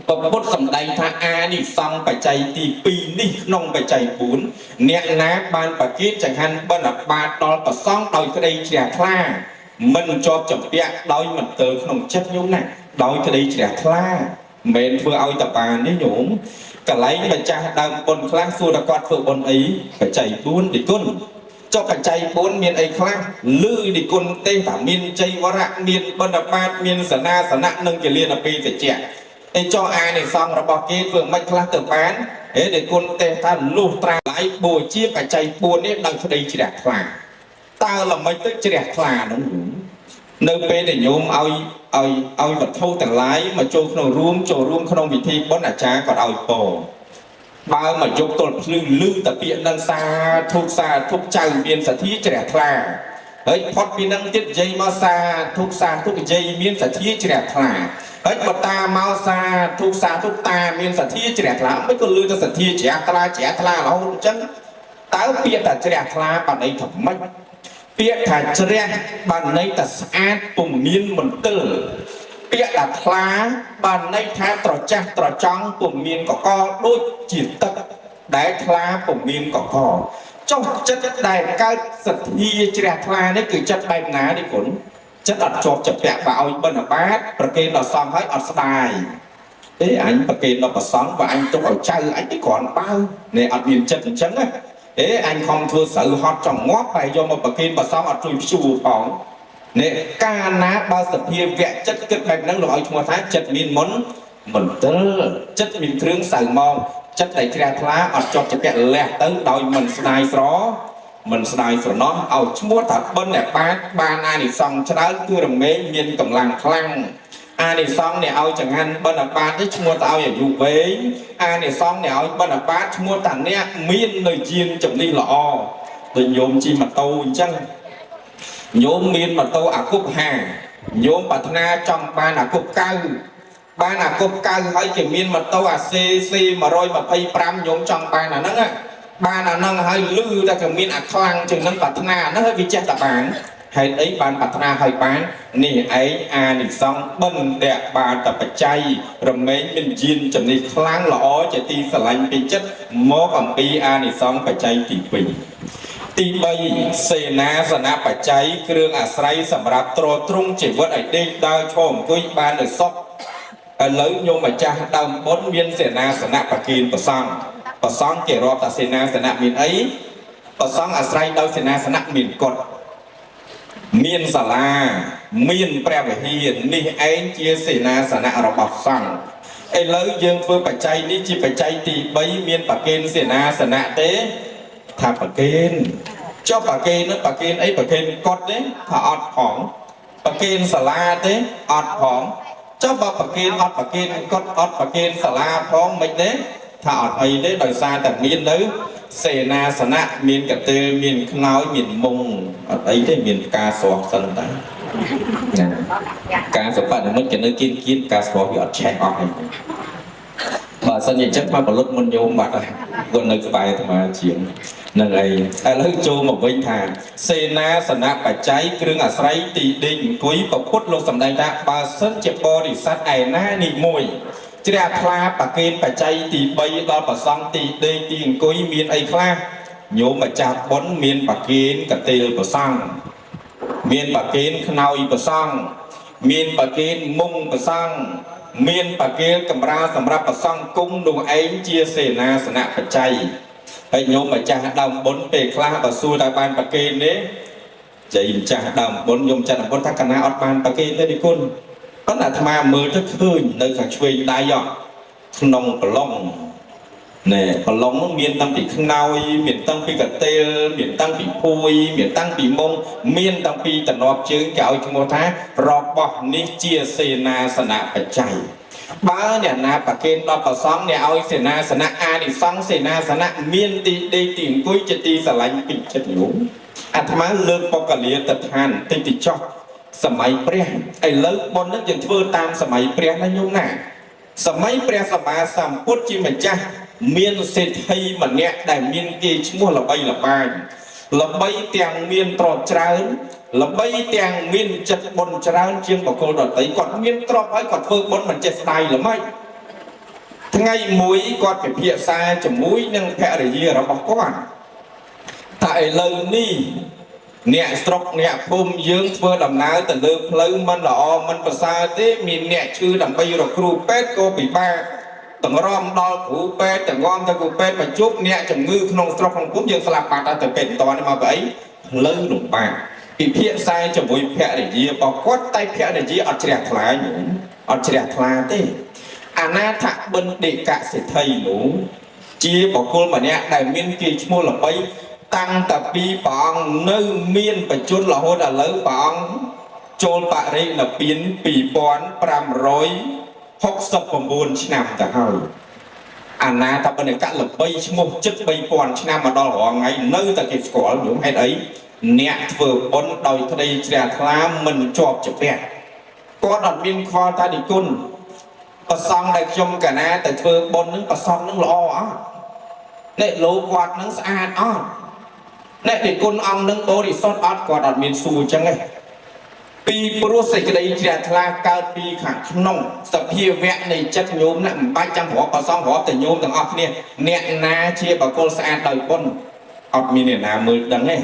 ពុទ្ធសម្ដែងថាអានិសង្ឃបច្ច័យទី2នេះក្នុងបច្ច័យ4អ្នកណាបានប្រគិតចង្ហាន់បណ្ឌបាតដល់ប្រសងដោយក្តីជ្រះថ្លាមិនជាប់ចម្ពាក់ដោយមន្ទិលក្នុងចិត្តញោមណាដោយក្តីជ្រះថ្លាមិនធ្វើឲ្យតបាននេះញោមកន្លែងម្ចាស់ដើមបុណ្យខ្លះសួរតែគាត់ធ្វើបុណ្យអីបច្ច័យ4និគុណចុះបច្ច័យ4មានអីខ្លះឮនិគុណទេថាមានជ័យវរៈមានបណ្ឌបាតមានសនាសនៈនិងគលានពីតិចឯចុះអានិសង្ឃរបស់គេធ្វើមិនខ្លះទៅបានហេនិគុណទេថាលុះត្រាឡៃបូជាបច្ច័យ4នេះដោយក្តីជ្រះថ្លាតើល្មិចទៅជ្រះថ្លានោះនៅពេលដែលញោមឲ្យវត្ថុទាំងឡាយមកចូលក្នុងចូលរួមក្នុងពិធីបុណ្យអាចារ្យក៏ឲ្យពរបើមកយកទល់ភ្លឺលឺតែពាក្យនឹងសាធុចៅមានសទ្ធាជ្រះថ្លាហើយផុតពីនឹងទៀតនិយាយមកសាធុនិយាយមានសទ្ធាជ្រះថ្លាហើយបតាមកសាធុតាមានសទ្ធាជ្រះថ្លាមិនក៏លឺតែសទ្ធាជ្រះថ្លារហូតអញ្ចឹងតើពាក្យថាជ្រះថ្លាបានន័យថាម៉េចពាក្យថាជ្រះបានន័យថាស្អាតពុំមានមន្ទិលពាក្យថាថ្លាបានន័យថាត្រចះត្រចង់ពុំមានកកដូចជាទឹកដែលថ្លាពុំមានកកចុះចិត្តដែលកើតសទ្ធាជ្រះថ្លានេះគឺចិត្តបែបណានេះគុណចិត្តអត់ជាប់ចាប់ពាក់បើឲ្យបណ្ឌបាតប្រគេនដល់សង្ឃហើយអត់ស្ដាយទេអញប្រគេនដល់ព្រះសង្ឃបើអញទុកឲ្យចៅអញទេគ្រាន់បើនេះអត់មានចិត្តអញ្ចឹងណាអញខំធ្វើស្រូវហត់ចង្ងាប់ហើយយកមកប្រគេនព្រះសង្ឃអត់ជួយព្យួរផងនេះកាលណាបើសភាវៈចិត្តគិតបែបហ្នឹងលោកឲ្យឈ្មោះថាចិត្តមានមន្ទិលចិត្តមានគ្រឿងសៅមកចិត្តដែលជ្រះថ្លាអត់ជាប់ជាពាក់លះទៅដោយមិនស្ដាយស្រណោះឲ្យឈ្មោះថាបណ្ឌបាតបានអានិសង្ឃច្រើនគឺរមែងមានកម្លាំងខ្លាំងអានិសង្ឃនេះឲ្យចង្ហាន់បណ្ឌបាតនេះឈ្មោះថាឲ្យអាយុវែងអានិសង្ឃនេះឲ្យបណ្ឌបាតឈ្មោះថាអ្នកមាននៅជាងចំណេះល្អដូចញោមជិះម៉ូតូអញ្ចឹងញោមមានម៉ូតូអាគប់5ញោមប្រាថ្នាចង់បានអាគប់9បានអាគប់9ហើយគេមានម៉ូតូអា CC 125ញោមចង់បានអាហ្នឹងបានអាហ្នឹងហើយលឺតែក៏មានអាខ្លាំងជាងហ្នឹងប្រាថ្នាហ្នឹងហើយវាចេះតែបានហេតុអីបានប្រាថ្នាហើយបាននេះឯងអានិសង្ឃបណ្ឌបាតបច្ច័យរមែងមានយានចំណេះខ្លាំងល្អជាទីស្រឡាញ់ពីចិត្តមកអំពីអានិសង្ឃបច្ច័យទី2ទី3សេនាសនៈបច្ច័យគ្រឿងអាស្រ័យសម្រាប់ទ្រទ្រង់ជីវិតឲ្យដេកដើរឈរអង្គុយបាននៅសុខឥឡូវញោមម្ចាស់ដើមបុណ្យមានសេនាសនៈប្រគិនប្រសង់គេរាប់ថាសេនាសនៈមានអីប្រសង់អាស្រ័យដោយសេនាសនៈមានកុដិមានសាលាមានព្រះវិហារនេះឯងជាសេនាសនៈរបស់សង្ឃឥឡូវយើងធ្វើបច្ច័យនេះជាបច្ច័យទី3មានប្រគិនសេនាសនៈទេថាប្រគិនចុះប្រគិននោះប្រគិនអីប្រគិនកុដិទេថាអត់ផងប្រគិនសាលាទេអត់ផងចុះបើប្រគិនអត់ប្រគិនកុដិអត់ប្រគិនសាលាផងមិនទេថាអត់អីទេដោយសារតែមាននៅសេនាសនៈមានកន្ទេលមានខ្នើយមានមុងអត់អីទេមានផ្កាស្រស់សិនតែការសបត្តិមិនគេនៅគៀនផ្កាស្រស់វាអត់ឆេះអស់ទេបើសិនជាចិត្តមកផលិតមុនញោមបាត់ហើយគាត់នៅក្បែរអាត្មាជាងនឹងអីឥឡូវចូលមកវិញថាសេនាសនៈបច្ច័យគ្រឿងអាស្រ័យទីដេកអង្គុយប្រពុតលោកសម្ដែងថាបើសិនជាបរិស័ទឯណានេះមួយជ្រះថ្លាប្រគេនបច្ច័យទី3ដល់ប្រសង់ទីដេកទីអង្គុយមានអីខ្លះញោមម្ចាស់បុណ្យមានប្រគេនកន្ទេលប្រសង់មានប្រគេនខ្នើយប្រសង់មានប្រគេនមុងប្រសង់មានប្រគេនកម្រាលសម្រាប់ប្រសង់គង់នោះឯងជាសេនាសនៈបច្ច័យហើយញោមម្ចាស់ដើមបុណ្យពេលខ្លះបើសួរតែបានប្រគេនទេ chạy cha đầm bốn nhôm cha đầm bốn thắc cana ọt bàn bạc kê lên đi côn có là tham à mưa rất khơi nơi cả chuối đai dọ nông cỏ lông nè cỏ lông nó miền tăng bị khăn nao miền tăng bị gặt tê miền tăng bị phui miền tăng bị mông miền tăng bị tận nọp chướng kéo chung một tháng rọp bọ ní chia sẻ na sanh phải chạy baเนี่ยนะปากเกณฑ์รอบต่อซ้อมเนี่ยเอาเสนาสนะอาดิซ้องเสนาสนะเมียนตีได้ตีนกุ้ยจะตีสลายปิดจะหลุมอาตมาเลิกปกติตัดทานติดจอกสมัยเปรี้ยไอ้เลิกบนนั้นยังเชื่อตามสมัยเปรี้ยนั่นยุ่งหน้าสมัยเปรี้ยสมาสัมพุทธจิมจ้าเมียนเศรษฐีมันเนี่ยได้เมียนกีชมัวละใบละบานละใบเตียงเมียนตรอดเช้าละใบเตียงเมียนจัดบนเช้าเชียงบอกโกดอดไตก่อนเมียนตรอดไว้ก่อนเฟิร์บนมันจะตายหรือไม่ทั้งไงมุ้ยก่อนไปเพียซาจะมุ้ยนั่งแพะอะไรเยอะเราบอกก่อนแต่เลยนี่เนี่ยสตรอกเนี่ยพุ่มยืงเฟิร์ดำน้ำแต่เลือกเพลิงมันหล่อมันประสาทมีเนี่ยชื่อดำไปอยู่หรอกครูเป็ดโกปีบ้าต่างรอมดอครูเป็ดแต่งอมตะกูเป็ดมาจุบเนี่ยจะงื้อขนมสตรอกของพุ่มยืงสลับปาตาแต่เป็นตอนมาไปเลิกหนุ่มบ้าปีเพียซาจะมุ้ยแพะอะไรเยอะบอกว่าไตแพะอะไรเยอะอัจฉริยะทลายหนูอัจฉริยะทลายเต้อนาถบัณฑิกะเศรษฐีหนูจีบอกกูมาเนี่ยได้มินกีชมูลไปตั้งแต่ปีปองเนื้อเมียนไปจุดละหัวละเลือปองโจลปะเรละปีนปีปอนปรำร้อย69 ឆ្នាំទៅហើយអាណាថាបើអ្នកកលបីឈ្មោះ7000ឆ្នាំមកដល់រងថ្ងៃនៅតែគេស្គាល់យំហេតុអីអ្នកធ្វើបុណ្យដោយក្តីជ្រះថ្លាមិនជាប់ជាពាក់គាត់អត់មានខ្វល់ថានិគុណប្រសងដែលខ្ញុំកណាតែធ្វើបុណ្យនឹងប្រសងនឹងល្អអត់អ្នកលោកគាត់នឹងស្អាតអត់អ្នកនិគុណអង្គនឹងបរិសុទ្ធអត់គាត់អត់មានសួរចឹងទេពីព្រោះសេចក្តីជ្រះថ្លាកើតពីខាងក្នុងសភាវៈនៃចិត្តញោមណាមិនបាច់ចាំប្រកប្រសងរាប់តែញោមទាំងអស់គ្នាអ្នកណាជាបកុលស្អាតដោយបុណ្យអត់មានអ្នកណាមើលដឹងទេ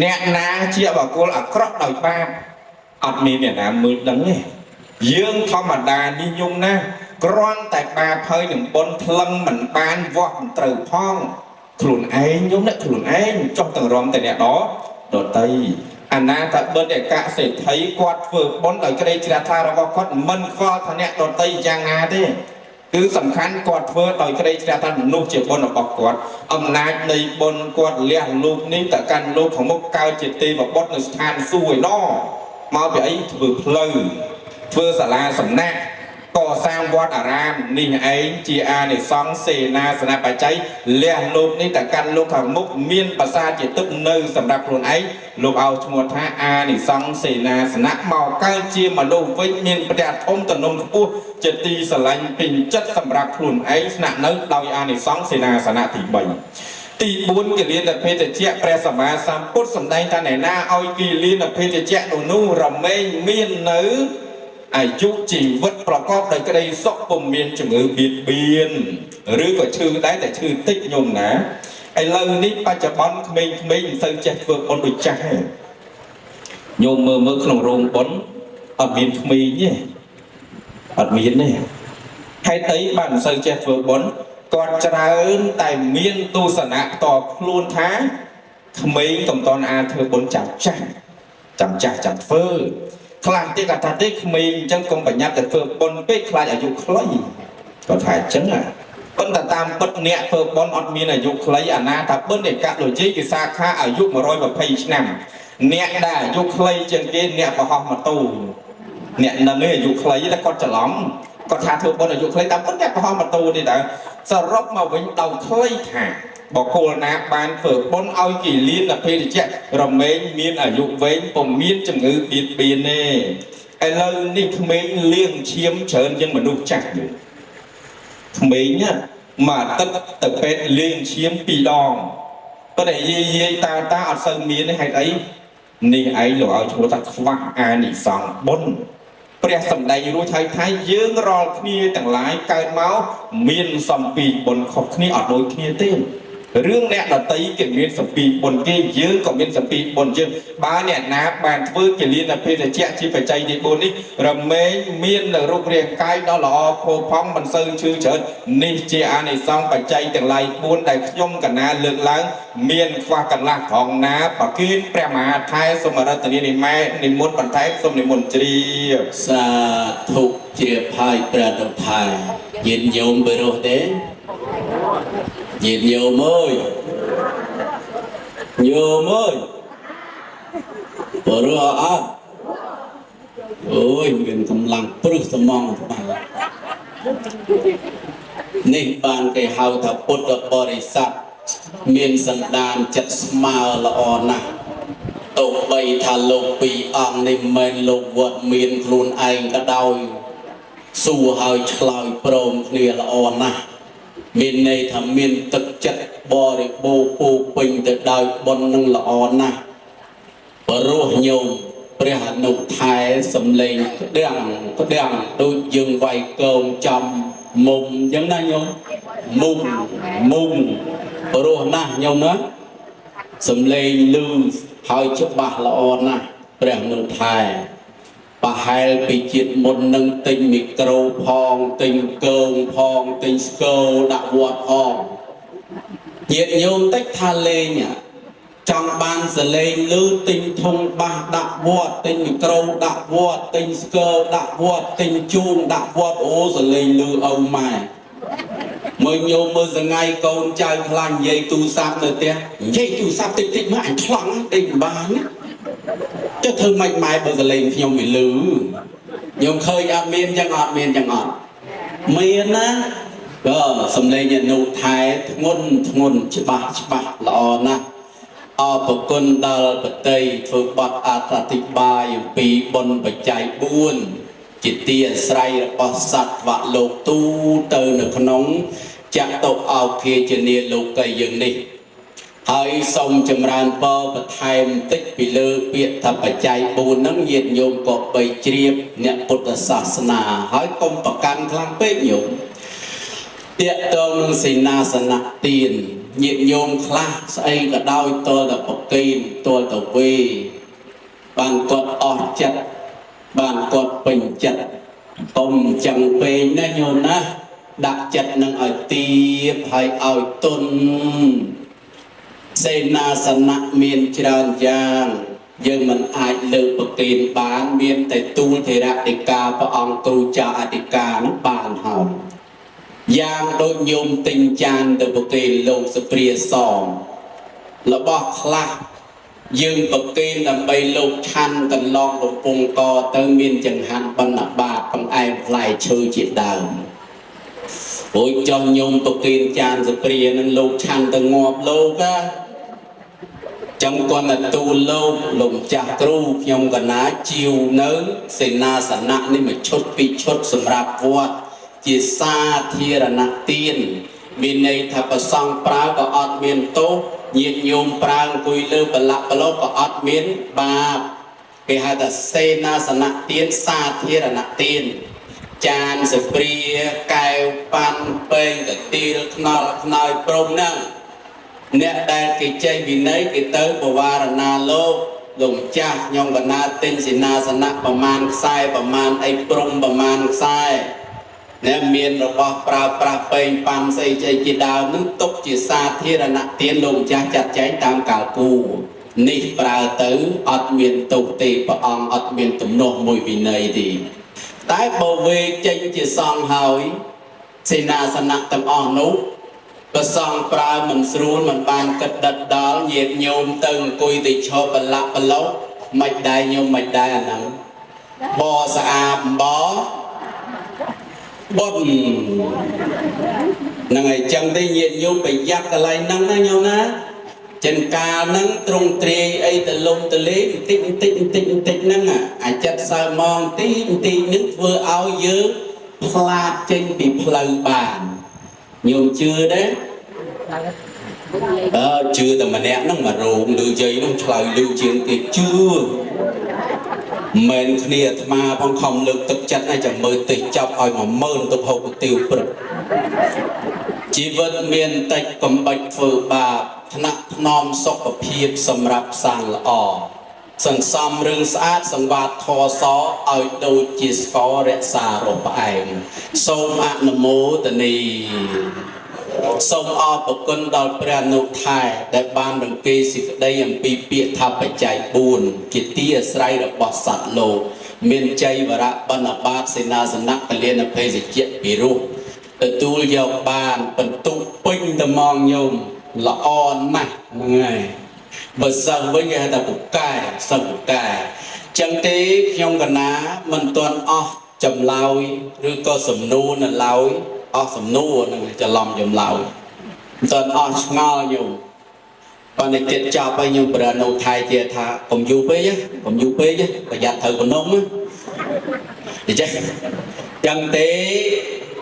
អ្នកណាជាបកុលអាក្រក់ដោយបាបអត់មានអ្នកណាមើលដឹងទេយើងធម្មតានិយមណាគ្រាន់តែបាបហើយនឹងបុណ្យថ្លឹងមិនបានវាស់មិនត្រូវផងខ្លួនឯងញោមអ្នកខ្លួនឯងចុះទាំងរំតែអ្នកដតីអាណាតបិទ្ធកសេដ្ឋីគាត់ធ្វើបុណ្យដោយក្តីជ្រះថ្លារបស់គាត់មិនខ្វល់ថាអ្នកដតីយ៉ាងណាទេគឺសំខាន់គាត់ធ្វើដោយក្តីជ្រះថ្លានោះជាបុណ្យរបស់គាត់អំណាចនៃបុណ្យគាត់លះលោកនេះទៅកាន់លោកខាងមុខកើតជាទេវបុត្រនៅស្ថានសួគ៌ឯណោមកពីអីធ្វើផ្លូវធ្វើសាលាសំណាក់កសាងវត្តអារាមនេះឯងជាអានិសង្សសេនាសនៈបច្ច័យលះលោកនេះតែកាន់លោកខាងមុខមានប្រសាជាទឹកនៅសម្រាប់ខ្លួនឯងលោកឲ្យឈ្មោះថាអានិសង្សសេនាសនៈមកកើតជាមនុស្សវិញមានព្រះធំតំណងខ្ពស់ជាទីស្រឡាញ់ពេញចិត្តសម្រាប់ខ្លួនឯងស្នាក់នៅដោយអានិសង្សសេនាសនៈទី3ទី4គិលានភេទជ្ជៈព្រះសម្មាសម្ពុទ្ធសម្ដែងថាអ្នកណាឲ្យគិលានភេទជ្ជៈនោះរមែងមាននៅអាយុជីវិតប្រកបដោយក្តីសុខពុំមានជំងឺបៀតបៀនឬក៏ឈឺដែរតែឈឺតិចញោមណាឥឡូវនេះបច្ចុប្បន្នក្មេងៗមិនសូវចេះធ្វើបុណ្យដូចចាស់ទេញោមមើលក្នុងរោងបុណ្យអត់មានក្មេងទេអត់មានទេហេតុអីបានមិនសូវចេះធ្វើបុណ្យគាត់ច្រើនតែមានទស្សនៈតខ្លួនថាក្មេងកំតនអាចធ្វើបុណ្យចាំចាស់ចាំធ្វើខ្លះទៀតគាត់ថាទេក្មេងអញ្ចឹងកុំប្រញាប់តែធ្វើបុណ្យពេកខ្លាចអាយុខ្លីគាត់ថាអញ្ចឹងប៉ុន្តែតាមពិតអ្នកធ្វើបុណ្យអត់មានអាយុខ្លីអាណាថាបុណ្យឯកលុយគេសាខាអាយុ120ឆ្នាំអ្នកដែលអាយុខ្លីជាងគេអ្នកប្រហោះម៉ូតូអ្នកនឹងអាយុខ្លីតែគាត់ច្រឡំគាត់ថាធ្វើបុណ្យអាយុខ្លីតាមពិតអ្នកប្រហោះម៉ូតូទេតើសរុបមកវិញដល់ខ្លីថាបកគលណាបានធ្វើបុណ្យឲ្យគិលានភេទជ្ជៈរមែងមានអាយុវែងពុំមានជំងឺបៀតបៀនទេឥឡូវនេះក្មេងលៀងឈាមច្រើនជាងមនុស្សចាស់យូរក្មេងណាមួយអាទិត្យទៅពេទ្យលៀងឈាម2 ដងប៉ុន្តែយាយតាអត់សូវមានទេហេតុអីនេះឯងលោកឲ្យឈ្មោះថាខ្វះអានិសង្សបុណ្យព្រះសម្ដែងរួចហើយថាយើងរាល់គ្នាទាំងឡាយកើតមកមានសំពីបុណ្យខុសគ្នាអត់ដូចគ្នាទេ Rương nè là tây kiện miên sập bì bồn kia dương còn miên sập bì bồn dương ba nè ná bàn vư kiện liên là phê chạy chi phải chạy đi bồn đi rồi mấy miên là rục riêng cái đó là phô phong mình sơn chư chớt ni chia anh này xong phải chạy từng lại buôn đại nhung cả na lượng lớn miên qua cả lạc hòn ná bà kín pre mà thái xong mà ra từ này mai này muốn bàn thái xong này muốn chi sa thục chia phai pra độc thai nhìn nhôm bê rô thế nhìn nhôm ơi bê rô á ôi mình cầm lăng prư tâm mong các bạnนี่บานcái hào thậpพุทธบริษัทmiềnสันดานจัดสมาละออนะตกใบทาโลปีอ่างในเมนโลวัดเมียนครูนไอกระดอยสู่หายชลายโปร่งเคลียละออนะmiềnในทำเมียนตึกจัดบริโภคปูปิงแต่ดอยบนนึงละออนะปรุหโยมเปรียหนุไทยสำเร็จเรื่องดูยึงไวเกิมจำมุมยังนั่งโยมุมปรุนะโยมนะสำเร็จลือหายชุบบาละออนะเปรียหนุไทยปะไฮปีจิตมนนึงติงมิโครพองติงเกิงพองติงสเกลดักวัดพองเหยียดโยมติทะเลเนี่ยจังบานสเลงลือติงทงบาดักวัดติงมิโครดักวัดติงสเกลดักวัดติงจูงดักวัดโอ้สเลงลือเอามาเมื่อโยมเมื่อสังไงกนใจพลังเยตูซับเลยเตี้ยเยตูซับติดมาอันคลังติงบานจะเธอไม่ไม่เบอร์สเลงที่โยมไม่ลือโยมเคยอาเมียนยังอาเมียนยังอ่อนเมียนนะก็สำเร็จนูไทยงนฉบับละออนะอปกุลดาลปเตยฝึกบัดอาตติบายปีบนปัจจัยบุญจิตเตียสไรปสัตวะโลกตูเตอร์นขนงจะตกเอาเคเจเนียโลกไกยังนี่ให้ทรงจำรานปอประไทยติดปีเลือเปียทับปัจจัยบุญนั้นเย็นโยมก็ไปเจียบเนี่ยพุทธศาสนาให้กรมประกันคลังเป๊ะโยมเตี้ยตรงนึงสินาสนะตีนเย็นโยมคลาสไอกระดอยตัวตะปกีนตัวตะเวบางกดออกจัดบางกดเป็นจัดต้มจังเป็นนะโยมนะดักจัดนั่งเอาตีบให้เอาต้นเสนาสนะเมียนจรานยางยังมันอาจเลือกปกีนบานเมียนแต่ตูเทระติกาพระองค์ตูจาอติกานั้นบานหอมยางโดยโยมติงจานแต่ปกีนลงสเปรียซอมแล้วบอกคลายืมปกีนนำไปลงชันกันลองลงปงกอเติมเมียนจังหันบรรณบาทปังไอพลายชื่อจิตดาวโอ้ยจอมโยมปกีนจานสเปรียนั้นลงชันแต่งอบโลกะจังก่อนตูโลกลงจากครูยมกันนาจิวเนื้อเสนาสนะนี่มันชดปีชดสำหรับวัดจิตซาธีรณเตียนมีในทัพสังปรากอดเมียนโตยินโยมปรางกุยเลือปลักปลกอดเมียนบาปเกี่ยแต่เสนาสนะเตียนซาธีรณเตียนจานสเปรียไก่ปันเป็นกับตีลนอลนอยปรมนั่งเนี่ยได้กิจใจวินัยกิจเตอร์บวารณาโลกหลงจ้ายองกันนาตินสินาสนะประมาณไซประมาณไอปรุงประมาณไซเนี่ยเมียนระบอบปราเป็นปันใส่ใจจีดาวนึกตกจีซาที่ระนักเตียนลงจ้าจัดใจตามกาลกูนี่ปราเตอร์อัดเมียนตุกตีประองอัดเมียนตุ่มโนมวยวินัยดีแต่บวเวใจจีซองหอยสินาสนะตำอ่อนนุก็ซองปลามันสรูนมันบานกระดัดดอลเหยียดโยมตึงกุยติดโชบละปลกไม่ได้โยมไม่ได้อันนั้นบ่อสะอาดบ่อบนนั่งไอ้จังได้เหยียดโยมไปยักอะไรนั่งนะโยมนะจันกานั่งตรงเตรีไอ้ตะลมตะเล็กติดนั่งอ่ะอาจจะสายมองตีนึกเวอเอาเยอะพลาดเจนปีเพลย์บานโยมchưa đấy chưaแต่มาแนะนั่งมาโรงลือใจน้องชายลือเชียงติดchưaเมนเคลียร์มาพองคอมลึกตึกจัดให้จะมือติดจับเอามาเมินตัวหกติวปรึก ជីវិតមានតិចកំបាច់ធ្វើបាបថ្នាក់ថ្នមសុខភាពសម្រាប់សាងល្អសន្សំរឿងស្អាតសង្វាតធរសឲ្យដូចជាស្កររក្សារស់ផ្អែមសូមអនុមោទនីសូមអរគុណដល់ព្រះអនុថែដែលបានរង្គេសេចក្តីអំពីពាក្យថាបច្ច័យ4ជាទីអាស្រ័យរបស់សត្វលោកមានជ័យវរៈបណ្ឌបាតសេនាសនៈកលិនភេសជ្ជៈពិរោះទទួលយកបានបន្ទុកពេញត្មងញោមល្អណាស់ហ្នឹងហើយបើសិនវិញគេហៅថាពូកែសិនពូកែចឹងទេខ្ញុំកណាមិនទាន់អស់ចម្លើយឬក៏សំណួរនៅឡើយអស់សំណួរនឹងច្រឡំចម្លើយមិនទាន់អស់ឆ្ងល់ញោមប៉ុន្តែចិត្តចប់ហើយញោមប្រណូថៃជាថាកុំយូរពេកកុំយូរពេកប្រយ័ត្នត្រូវបំណុំអញ្ចឹងចឹងទេ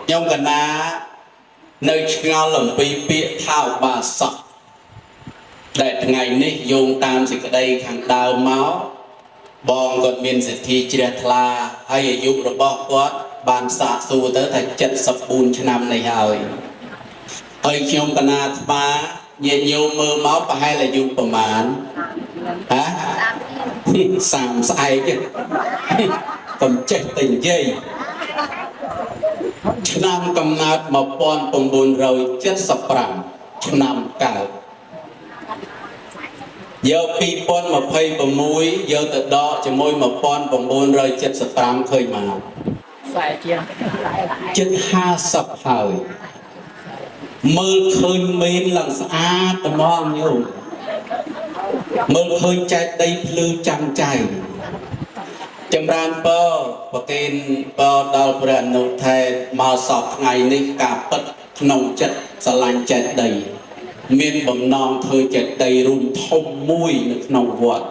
ខ្ញុំកណានៅឆ្ងល់អំពីពាក្យថាឧបាសកដែលថ្ងៃនេះយោងតាមសេចក្តីខាងដើមមកបងគាត់មានសិទ្ធិជ្រះថ្លាហើយអាយុរបស់គាត់បានសាកសួរទៅថា74ឆ្នាំនេះហើយខ្ញុំកណាថ្មាញាតិញោមមើលមកប្រហែលអាយុប្រមាណហ៎30ស្អែកកុំចេះតែនិយាយឆ្នាំកំណើត1975ឆ្នាំកើតយក2026យកទៅដកជាមួយ1975ឃើញមកជិត50ហើយមើលឃើញមេនឡើងស្អាតត្មងញោមមើលឃើញចែកដីភ្លឺចាំចៃចម្រើនពរប្រគេនពរដល់ព្រះអនុថេរមកសពថ្ងៃនេះការពិតក្នុងចិត្តស្រឡាញ់ចេតដីមានបំណងធ្វើចេតដីរួមធំមួយនៅក្នុងវត្ត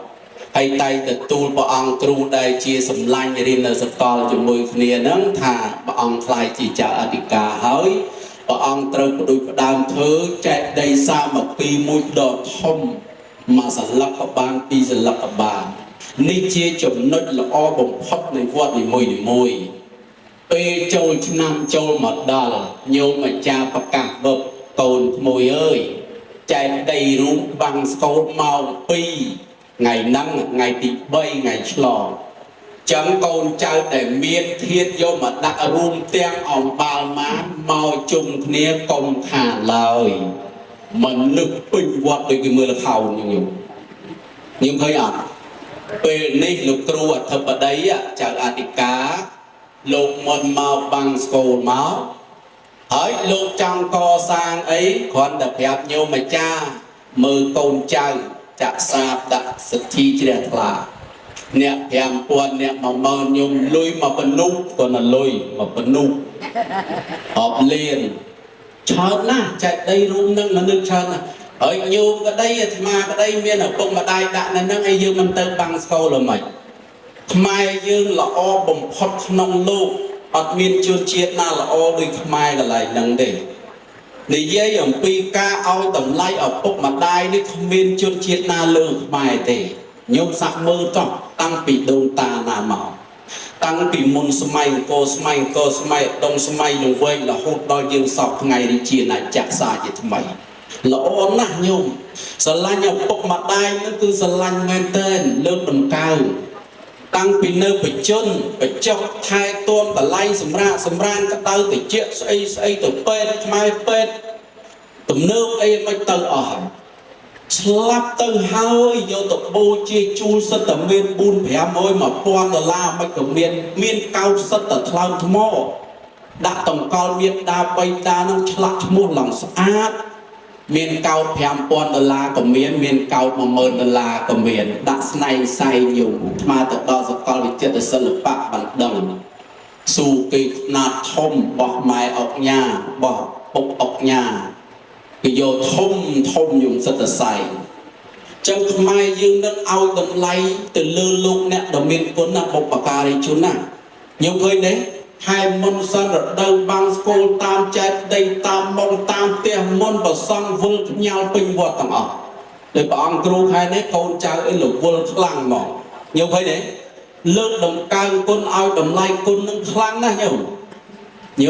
ហើយតែទទួលព្រះអង្គគ្រូដែលជាសម្លាញ់រៀននៅសកលជាមួយគ្នានឹងថាព្រះអង្គខ្លាយជាចៅអធិការហើយព្រះអង្គត្រូវបដិផ្ដើមធ្វើចេតដីសាមគ្គីមួយដ៏ធំមួយសន្លឹកក៏បានពីរសន្លឹកក៏បាននេះជាចំណុចល្អបំផុតនៃវត្តនីមួយៗពេលចូលឆ្នាំចូលមកដល់ញោមអាចារ្យប្រកាសវឹបកូនក្មួយអើយចែកដីរូបបាំងស្កូតម៉ោង2ថ្ងៃហ្នឹងថ្ងៃទី3ថ្ងៃឆ្លងចឹងកូនចៅដែលមានធាតុយកមកដាក់រួមទាំងអំបាលម៉ានមកជុំគ្នាកុំខានឡើយមនុស្សពេញវត្តដូចគេមើលលខោនញោមឃើញអត់ពេលនេះលោកគ្រូអធិបតីចៅអធិការលោកមុនមកបាំងស្កូលមកហើយលោកចង់កសាងអីគ្រាន់តែប្រាប់ញោមអាចារ្យមើលកូនចៅចាក់សាបដាក់សិទ្ធិជ្រះថ្លាអ្នក5000អ្នក10000ញោមលុយមកបនុក៏នៅលុយមកបនុអបលៀនច្រើនណាស់ចែកដីរួមនឹងមនុស្សច្រើនណាស់ហើយញោមក្តីអាត្មាក្តីមានឪពុកម្ដាយដាក់នៅហ្នឹងឲ្យយើងមិនទៅបាំងស្កូលហ្មងខ្មែរយើងល្អបំផុតក្នុងលោកអត់មានជនជាតិណាល្អដូចខ្មែរកន្លែងហ្នឹងទេនិយាយអំពីការឲ្យតម្លៃឪពុកម្ដាយនេះគ្មានជនជាតិណាលើខ្មែរទេញោមសាក់មើលចុះតាំងពីដូនតាណាមកតាំងពីមុនសម័យអង្គរសម័យដងសម័យលង្វែងរហូតដល់យើងសពថ្ងៃនេះជាណាចក្រសាជាថ្មីល្អណាស់ញោមស្រឡាញ់ឪពុកម្ដាយនោះគឺស្រឡាញ់មែនទែនលើកតម្កើងតាំងពីនៅបជនបច្ចុកថែទាំកន្លែងសម្រានក្តៅតិចស្អីទៅពេទ្យខ្មែរពេទ្យទំនើបអីមិនទៅអស់ហើយស្លាប់ទៅហើយយកទៅបូជាជួលសិតតែមាន$400-500មិនក៏មានកោតសិតតែថ្លើមថ្មដាក់តម្កល់មានដាបៃតានឹងឆ្លាក់ឈ្មោះឡើងស្អាតមានកោត$5,000ក៏មានកោត$10,000ក៏មានដាក់ស្នែងសែងយំស្មើទៅដល់សកលវិចិត្រសិល្បៈបណ្ដឹងស៊ូគេខ្នាតធំបោះម៉ែអុកញ៉ាបោះពុកអុកញ៉ាគេយកធំយំសិតសែងចឹងខ្មែរយើងនឹងឲ្យតម្លៃទៅលើលោកអ្នកដ៏មានគុណណាបុព្វការីជនណាញោមឃើញទេហែមុនសិនរដូវបាំងស្កូលតាមចែកដីតាមមុងតាមផ្ទះមុនប្រសង់វល់ខ្ញាល់ពេញវត្តទាំងអស់ដោយព្រះអង្គគ្រូខែនេះកូនចៅអីលវល់ខ្លាំងមកញោមឃើញទេលើកតម្កើងគុណឲ្យតម្លៃគុណនឹងខ្លាំងណាស់ញោ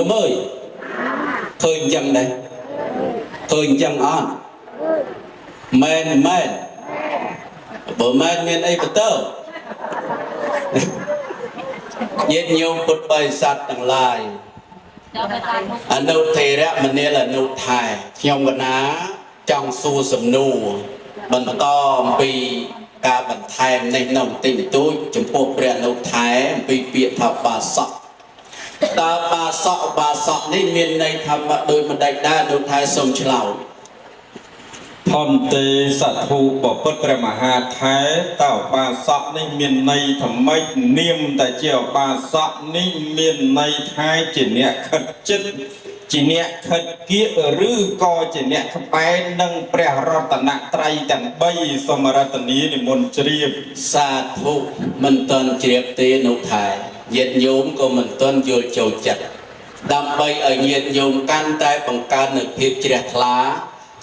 មអើយឃើញអញ្ចឹងដែរ khơi chẳng on men men bờ men men ấy bờ tơ giết nhiều bột bay sạt đằng lai anh đâu thề ra mình nên là nụ thải nhông gần á trong su sầm nụ bần to bị cả bần thải này nồng tình tôi chúng bộ bè nụ thải bị biệt thọ bà sọ này miền này thầm đôi mình đánh đa nụ thải sông chảo ធម្មទេសធុបពុទ្ធព្រះមហាថែតើបាសកនេះមានន័យថាម៉េចនាមតែជាបាសកនេះមានន័យថាជាអ្នកខិតចិត្តជាអ្នកខិតគៀកឬក៏ជាអ្នកក្បែរនឹងព្រះរតនត្រ័យទាំង3សមរតនីនិមន្តជ្រាប សាធុមិនតន់ជ្រាបទេនោះថែញាតិញោមក៏មិនតន់យល់ចូលចិត្តដើម្បីឲ្យញាតិញោមកាន់តែបង្កើននូវភាពជ្រះថ្លា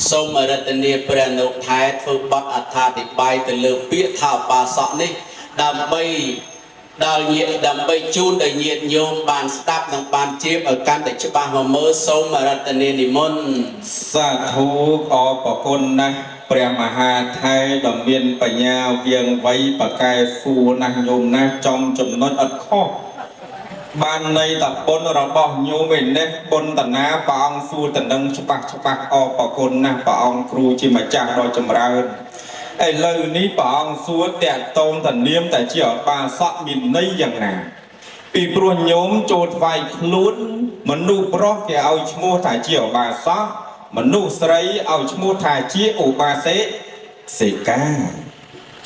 សូមរតនាព្រះនុថែធ្វើបទអត្ថាធិប្បាយទៅលើពាក្យថាបាសកនេះដើម្បីជូនដល់ញាតិញោមបានស្ដាប់និងបានជ្រាបឲ្យកាន់តែច្បាស់មកមើលសូមរតនានិមន្ត សាធុអរគុណណាស់ព្រះមហាថែដ៏មានបញ្ញាវៀងវៃបកែហ្វូណាស់ញោមណាស់ចំចំណុចអត់ខុសបានន័យថាបុណ្យរបស់ញោមឯនេះបុណ្យតាណាព្រះអង្គសួរតនឹងច្បាស់អរគុណណាស់ព្រះអង្គគ្រូជាម្ចាស់ដ៏ចម្រើនឥឡូវនេះព្រះអង្គសួរតាក់ទងតានាមតែជាបាសកមានន័យយ៉ាងណាពីព្រោះញោមចូលថ្វាយខ្លួនមនុស្សប្រុសគេឲ្យឈ្មោះថាជាបាសកមនុស្សស្រីឲ្យឈ្មោះថាជាឧបាសេកា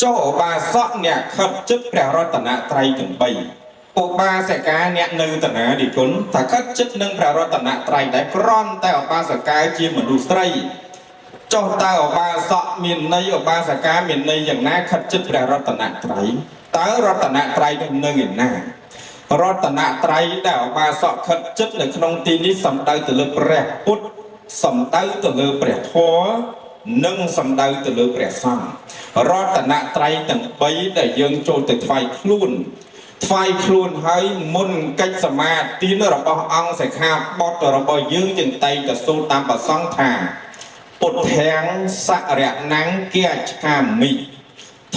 ចុះឧបាសកអ្នកខិតចិត្តព្រះរតនត្រ័យទាំង3 ឧបាសិកាអ្នកនៅតាណានិគុណថាខិតចិត្តនឹងព្រះរតនត្រ័យដែរក្រំតែឧបាសិកាជាមនុស្សស្រីចុះតើឧបាសកមានន័យឧបាសិកាមានន័យយ៉ាងណាខិតចិត្តព្រះរតនត្រ័យតើរតនត្រ័យនឹងឯណារតនត្រ័យដែលឧបាសកខិតចិត្តនៅក្នុងទីនេះសំដៅទៅលើព្រះពុទ្ធសំដៅទៅលើព្រះធម៌និងសំដៅទៅលើព្រះសង្ឃរតនត្រ័យទាំង3ដែលយើងចូលទៅថ្វាយខ្លួនហើយមុនកិច្ចសមាទានរបស់អង្គសិក្ខាបទរបស់យើងតែងតែសូត្រតាមប្រសង្ឃថាពុទ្ធាំសរណង្គាឆាមិ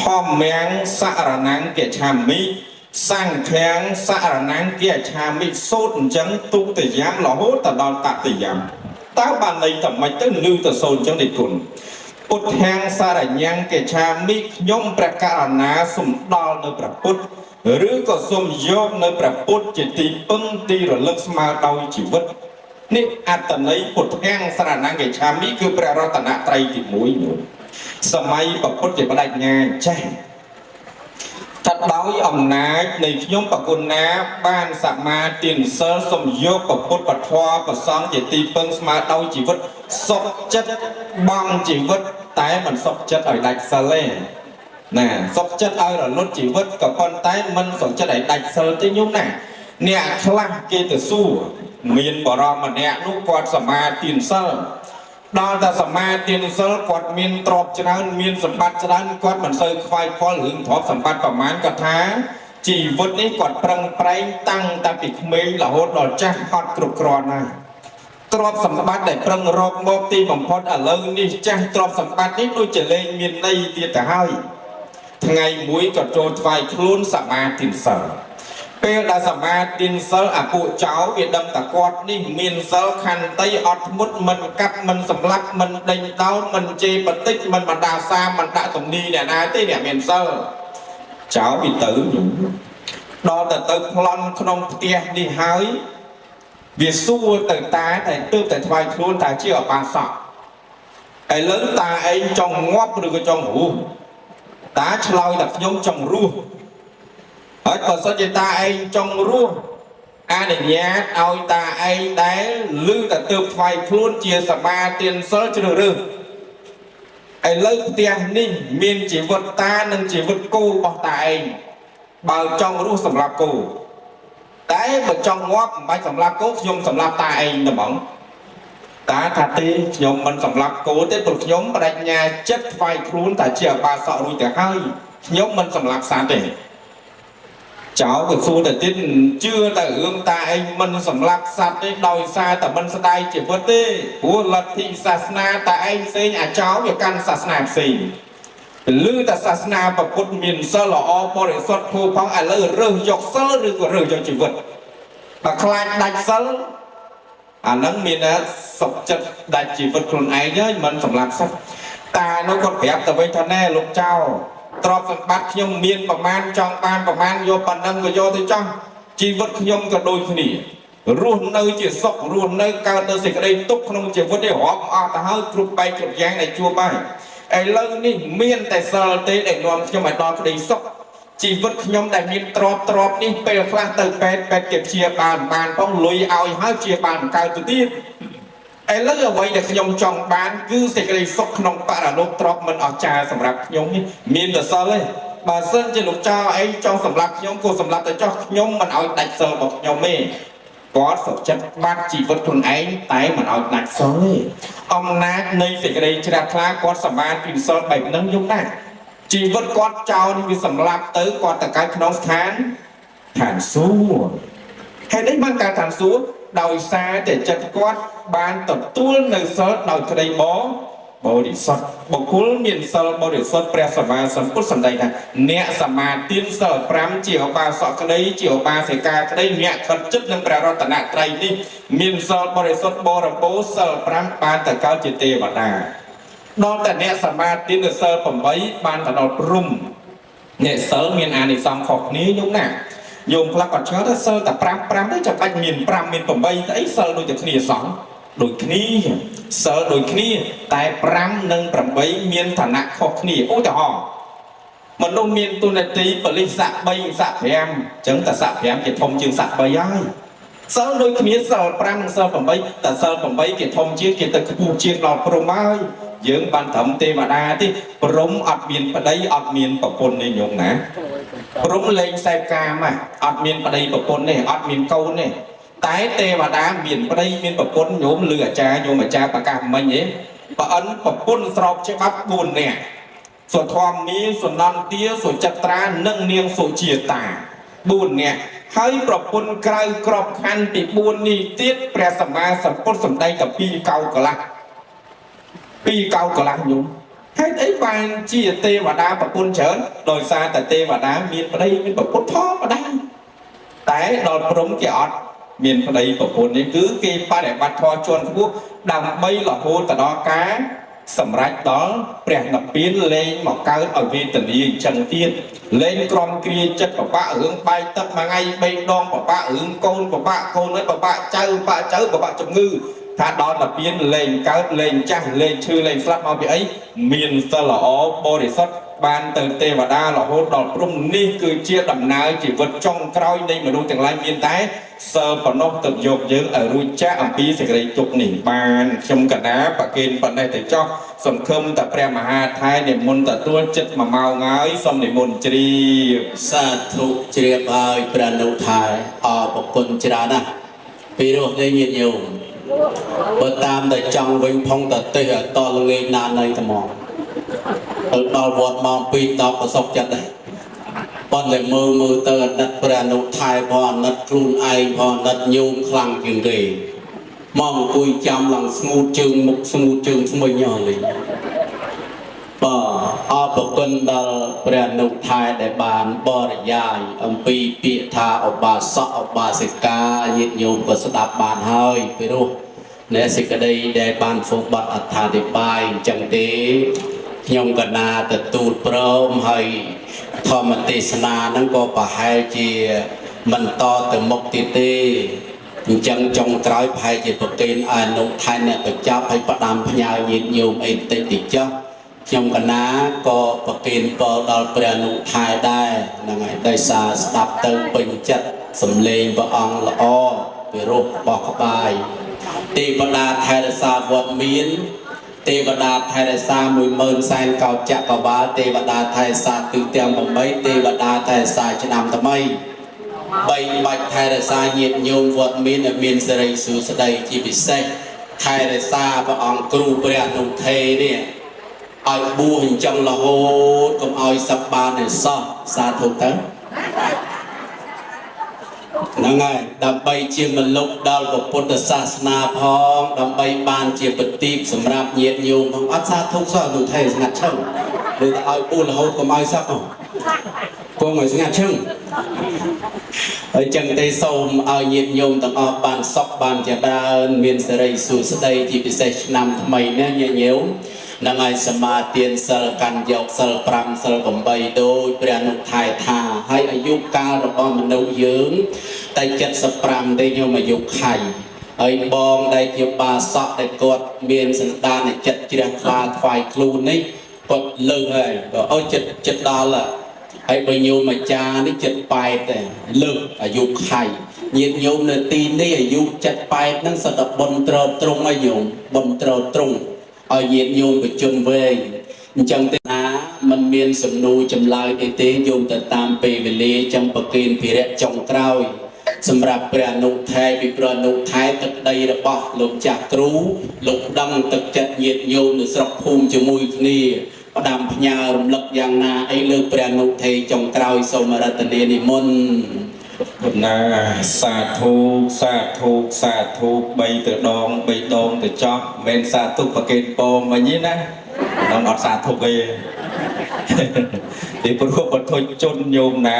ធម្មំសរណង្គាឆាមិសង្ឃាំសរណង្គាឆាមិសូត្រអញ្ចឹងទុតិយំរហូតដល់តតិយំតើបានន័យថាម៉េចទៅលឺទៅសូត្រអញ្ចឹងនេះគុណពុទ្ធាំសរណង្គាឆាមិខ្ញុំព្រះករណាសូមដល់នៅព្រះពុទ្ធឬក៏សូមយកនៅព្រះពុទ្ធជាទីពឹងទីរលឹកស្មើដោយជីវិតនេះអត្តន័យពុទ្ធាំសរណង្គាឆាមិគឺព្រះរតនត្រ័យទី1នោះសម័យព្រះពុទ្ធជាបដិញ្ញាចេះថាដោយអំណាចនៃខ្ញុំបកុណាបានសមាទានសិលសូមយកព្រះពុទ្ធពធប្រសង្ឃជាទីពឹងស្មើដោយជីវិតសុខចិត្តបងជីវិតតែមិនសុខចិត្តឲ្យដាច់សិលទេណាសុខចិត្តឲ្យរលត់ជីវិតក៏ប៉ុន្តែមិនសុខចិត្តឲ្យដាច់សិលទេញោមណាអ្នកខ្លះគេទៅសួរមានបរិមម្នាក់នោះគាត់សមាទានសិលដល់តែសមាទានសិលគាត់មានទ្រព្យច្រើនមានសម្បត្តិច្រើនគាត់មិនសូវខ្វាយខ្វល់រឿងទ្រព្យសម្បត្តិប្រមាណគាត់ថាជីវិតនេះគាត់ប្រឹងប្រែងតាំងតែពីក្មេងរហូតដល់ចាស់ហត់គ្រប់គ្រាន់ណាស់ទ្រព្យសម្បត្តិដែលប្រឹងរកមកទីបំផុតឥឡូវនេះចាស់ទ្រព្យសម្បត្តិនេះដូចជាលែងមានន័យទៀតទៅហើយថ្ងៃមួយក៏ចូលថ្វាយខ្លួនសមាទានសិលពេលដែលសមាទានសិលអាពួកចៅវាដឹងតែគាត់នេះមានសិលខន្តីអត់ធ្មត់មិនកាប់មិនសម្លាប់មិនដេញដោលមិនជេរបន្តិចមិនបណ្ដាសាមិនដាក់ទំនីអ្នកណាទេអ្នកមានសិលចៅវាទៅដល់តែទៅប្លន់ក្នុងផ្ទះនេះហើយវាសួរទៅតាតែទើបតែថ្វាយខ្លួនតាជាអបាសកឥឡូវតាឯងចង់ងាប់ឬក៏ចង់រស់តាឆ្លើយថាខ្ញុំចង់រស់ហើយបើសិនជាតាឯងចង់រស់អនុញ្ញាតឲ្យតាឯងដែលឮតែទើបថ្វាយខ្លួនជាសមាទានសិលជ្រើសរើសឥឡូវផ្ទះនេះមានជីវិតតានិងជីវិតគោរបស់តាឯងបើចង់រស់សម្រាប់គោតែបើចង់ងាប់មិនបាច់សម្រាប់គោខ្ញុំសម្រាប់តាឯងតែហ្មងតាថាទេខ្ញុំមិនសម្រាប់គោទេព្រោះខ្ញុំបដិញ្ញាចិត្តថ្វាយខ្លួនតែជាអបាសករួចទៅហើយខ្ញុំមិនសម្រាប់សត្វទេ cháu của xu tại tiết chưa tại ương tại mình sầm lạp sạch đấy đòi xa tại mình sẽ đây chỉ vớt đi của lật thị sát na tại anh xây nhà cháu về căn sát na xì lư tại sát na và cốt miền sơ lọ bò để xuất khu phong à lư rơi dọc sơ rư của rơi cho chỉ vớt và khai đánh sơ à nắng miền á sọc chất đại chỉ vớt còn ai nhớ mình sầm lạp sạch ta nó còn đẹp từ bên thân nè lục trao trọt phần bát nhom miênประมาณ trong ban ประมาณ vô phần năng của vô tới trong chi vật nhom cả đôi khi ruộng nơi chỉ sọc ruộng nơi cao tới xịt đây túc không chỉ vật để họp ta hơi chụp bay chụp giang này chua bay ai lâu ní miên tại sao tới để nón cho mày đo cái sọc chi vật nhom đại miên trọt ní bèo khoan từ bèoเก็บ chia bàn phong lùi ao hơi chia bàn cao từ tiết ai lấy ở vậy để nhom trong bán cứ xịt cái sọc nông bạ là nốt trọt mình ở tràสำหรับnhom ní miên là sao đấy bà sơn trên lục cho ấy trongสำหรับnhom côสำหรับแต่cho nhom mình ở đại sờ một nhom mê có thực chất bác chỉ vật thuần ấy tái mà nói nặng sới ông nát nơi sẽ cái đây chỉ đặt lá có sầm ban tìm sơn bảy nâng nhung nè chỉ vật con trao đi vì sầm lạp tới con tại cái nón khán thản số hay đấy mang cả thản số đòi xa để chặt con ban tập tuôn nơi sơn đòi cái đây bó bồ đi sót bồ cúi miền sơ bồ đi sót pre sầm ba sầm cút sầm đây nè nẹt sầm ma tiên sờ pram chiều ba sọ cái đấy chiều ba phải ca cái đấy nẹt thật chất nên pre rọt nạ trai đi miền sơ bồ đi sót bồ rầm bố sờ pram ban tại cao chỉ tê và đà đó tại nẹt sầm ma tiên được sơ phẩm bấy ban tại đọt rum nẹt sơ miền an đi xong khọc ní nhúng nè dùng là còn chớ sơ tại pram đấy chặt anh miền pram miền phẩm bấy ấy sơ đôi chặt nịa sóng đôi khí sợ đôi khí tại pram nâng pram bấy miền thản nặng khóc khí ôi trời họ mà nông miền tu này tí bởi lý sạc bay sạc em chẳng ta sạc em thì thông chương sạc bay ai sợ đôi khí sợ pram sợ pram bấy ta sợ pram bấy thì thông chương thì ta phụ chiếc lọt pram ai dưỡng ban thẩm tê mà đa tí pram ọt miền ở đây ọt miền bảo côn này nhung nè pram lên xe ca mà ọt miền ở đây bảo côn này ọt miền câu này tái tê và đá miền ở đây miền bậc quân nhôm lửa cha nhôm mà cha bà cả mình nhé và ấn bậc quân sọc chế bắp buồn nèส่วนความนี้ส่วนนอนเตี้ยส่วนจัตรานึ่งเนียงส่วนเฉียตาบุญเนี่ยให้ปรับปรุงไกลกรอบคันติบุญนี่เตี้ยแปรสมาสัมพุทธสมได้กับปีเก่ากะละยุ่งให้ไอ้บางเฉียเตวดาปรับปรุงเฉินโดยซาแต่เตวดามีนไปได้มีปรับปรุงท้อมาได้แต่โดนปรุงเกี่ยวmiền ở đây của cô này cứ cái ba để bắt thò chuồn quốc đằng bay là hô tại đó cá sầm rách đó bẹt ngập biến lên mọc cao ở vì tình yêu trần tiên lên con kia chất của bạn hướng bay tập mà ngay bay đong của bạn hướng con ấy của bạn cháu của bạn chồng ngư thà đó là biến lên cao lên trang lên chư lên slap mau bị ấy miền sơ là ó bồ để xuất ban từ tê và đa là hô đọt rung ni cứ chia đầm nào chỉ vượt trong cõi đây mà đúng chẳng lai miền tái sơ và nó tự dục dưỡng ở nuôi cha ở pi sẽ gây chụp nỉ ban trong cả đá và kênh phần này để cho sầm khâm tập pre mà ha thai để môn tập tua chất mà màu ngái xong để môn tri sa thu chia bài pranu thai ở một quân chira na pi rồi đây nhiều bữa tam để trong vinh phong tập tê ở to lên nan này thầm mòn ở đó vọt mong pi to có sọc chặt đây bọn để mơ tơ đặt pranu thai bọn đặt khuôn ai bọn đặt nhung khăng chừng gì mong cùi chăm lòng smooth chừng mới nhỏ liền ở bộ quân đã pranu thai để bàn bò để dài pi pi tha ở bà sọ ở bà sẽ ca nhiệt nhung của sự đạp bàn hơi pi ru nè sẽ cái đây để bàn phục bật ở thà để bài chẳng tế nhung cả na từ tụt prom hay thọ mà tê sana nó có bà hai chị mình to từ một tê tê chân trong trái hai chị bậc tên ai nông thay nè bậc cha hay bắt đam nhau nhiệt nhung ấy tê tê chứ nhung cả na có bậc tên có đào pranu thai đây là ngày đây xa đạp từ bình chất sầm lên và ông là o về rốt bỏ các bài tê bắt đa thay xa vọt miến tê vật đà thay xa mùi mơn xanh cao chạ cao bá tê vật đà thay xa từ tiêm bằng mấy tê vật đà thay xa cho nằm tầm mây bay bạch thay xa nhiệt nhung vọt miên ở miền sơ đầy xuống sơ đầy chỉ bị xe thay xa và ông cửu bè nụ thê nè ai bu hình trong là hốt cũng ai sắp ba này so xa thuộc tới ហ្នឹងហើយដើម្បីជាមលុបដល់ពុទ្ធសាសនាផងដើម្បីបានជាប្រទីបសម្រាប់ញាតិញោមផងអត់សាធុសោះទូថេស្ងាត់ឈឹងឬទៅឲ្យពូរហូតកុំឲ្យសឹកផងគង់ឲ្យស្ងាត់ឈឹងហើយចឹងទេសូមឲ្យញាតិញោមទាំងអស់បានសុខបានចម្រើនមានសិរីសួស្តីជាពិសេសឆ្នាំថ្មីនេះញាតិញោមនឹងឲ្យសមាទានសិលកាន់យកសិល5សិល8ដូចព្រះអនុថែថាហើយអាយុកាលរបស់មនុស្សយើងតែ75ទេញោមអាយុខៃហើយបងដែលជាបាសក់ដែលគាត់មានសន្តានចិត្តជ្រះថ្លាថ្វាយខ្លួននេះគាត់លើហើយក៏អោចិត្តដល់ហើយបើញោមអាចារ្យនេះចិត្ត8ទេលើកអាយុខៃញាតិញោមនៅទីនេះអាយុ78ហ្នឹងសតបុណ្យត្រត្រង់ហើយញោមបុណ្យត្រត្រង់ឲ្យញាតិញោមបជនវែងអញ្ចឹងទេណាมันមានសំណួរចម្លើយអីទេយោមទៅតាមពេលវេលាចឹងប្រគេនភិរៈចុងក្រោយសម្រាប់ព្រះអនុថែពីព្រះអនុថែទឹកដីរបស់លោកចាស់គ្រូលោកដឹងទឹកចិត្តញាតិញោមនៅស្រុកភូមិជាមួយគ្នាផ្ដាំផ្ញើរំលឹកយ៉ាងណាអីលើព្រះអនុថែចុងក្រោយសូមរតនានិមន្តណាសាធុសាធុសាធុ3ទៅដង3ដងទៅចប់មិនសាធុប្រកេតពងវិញណាដល់អត់សាធុទេទីព្រោះពុទ្ធជនញោមណា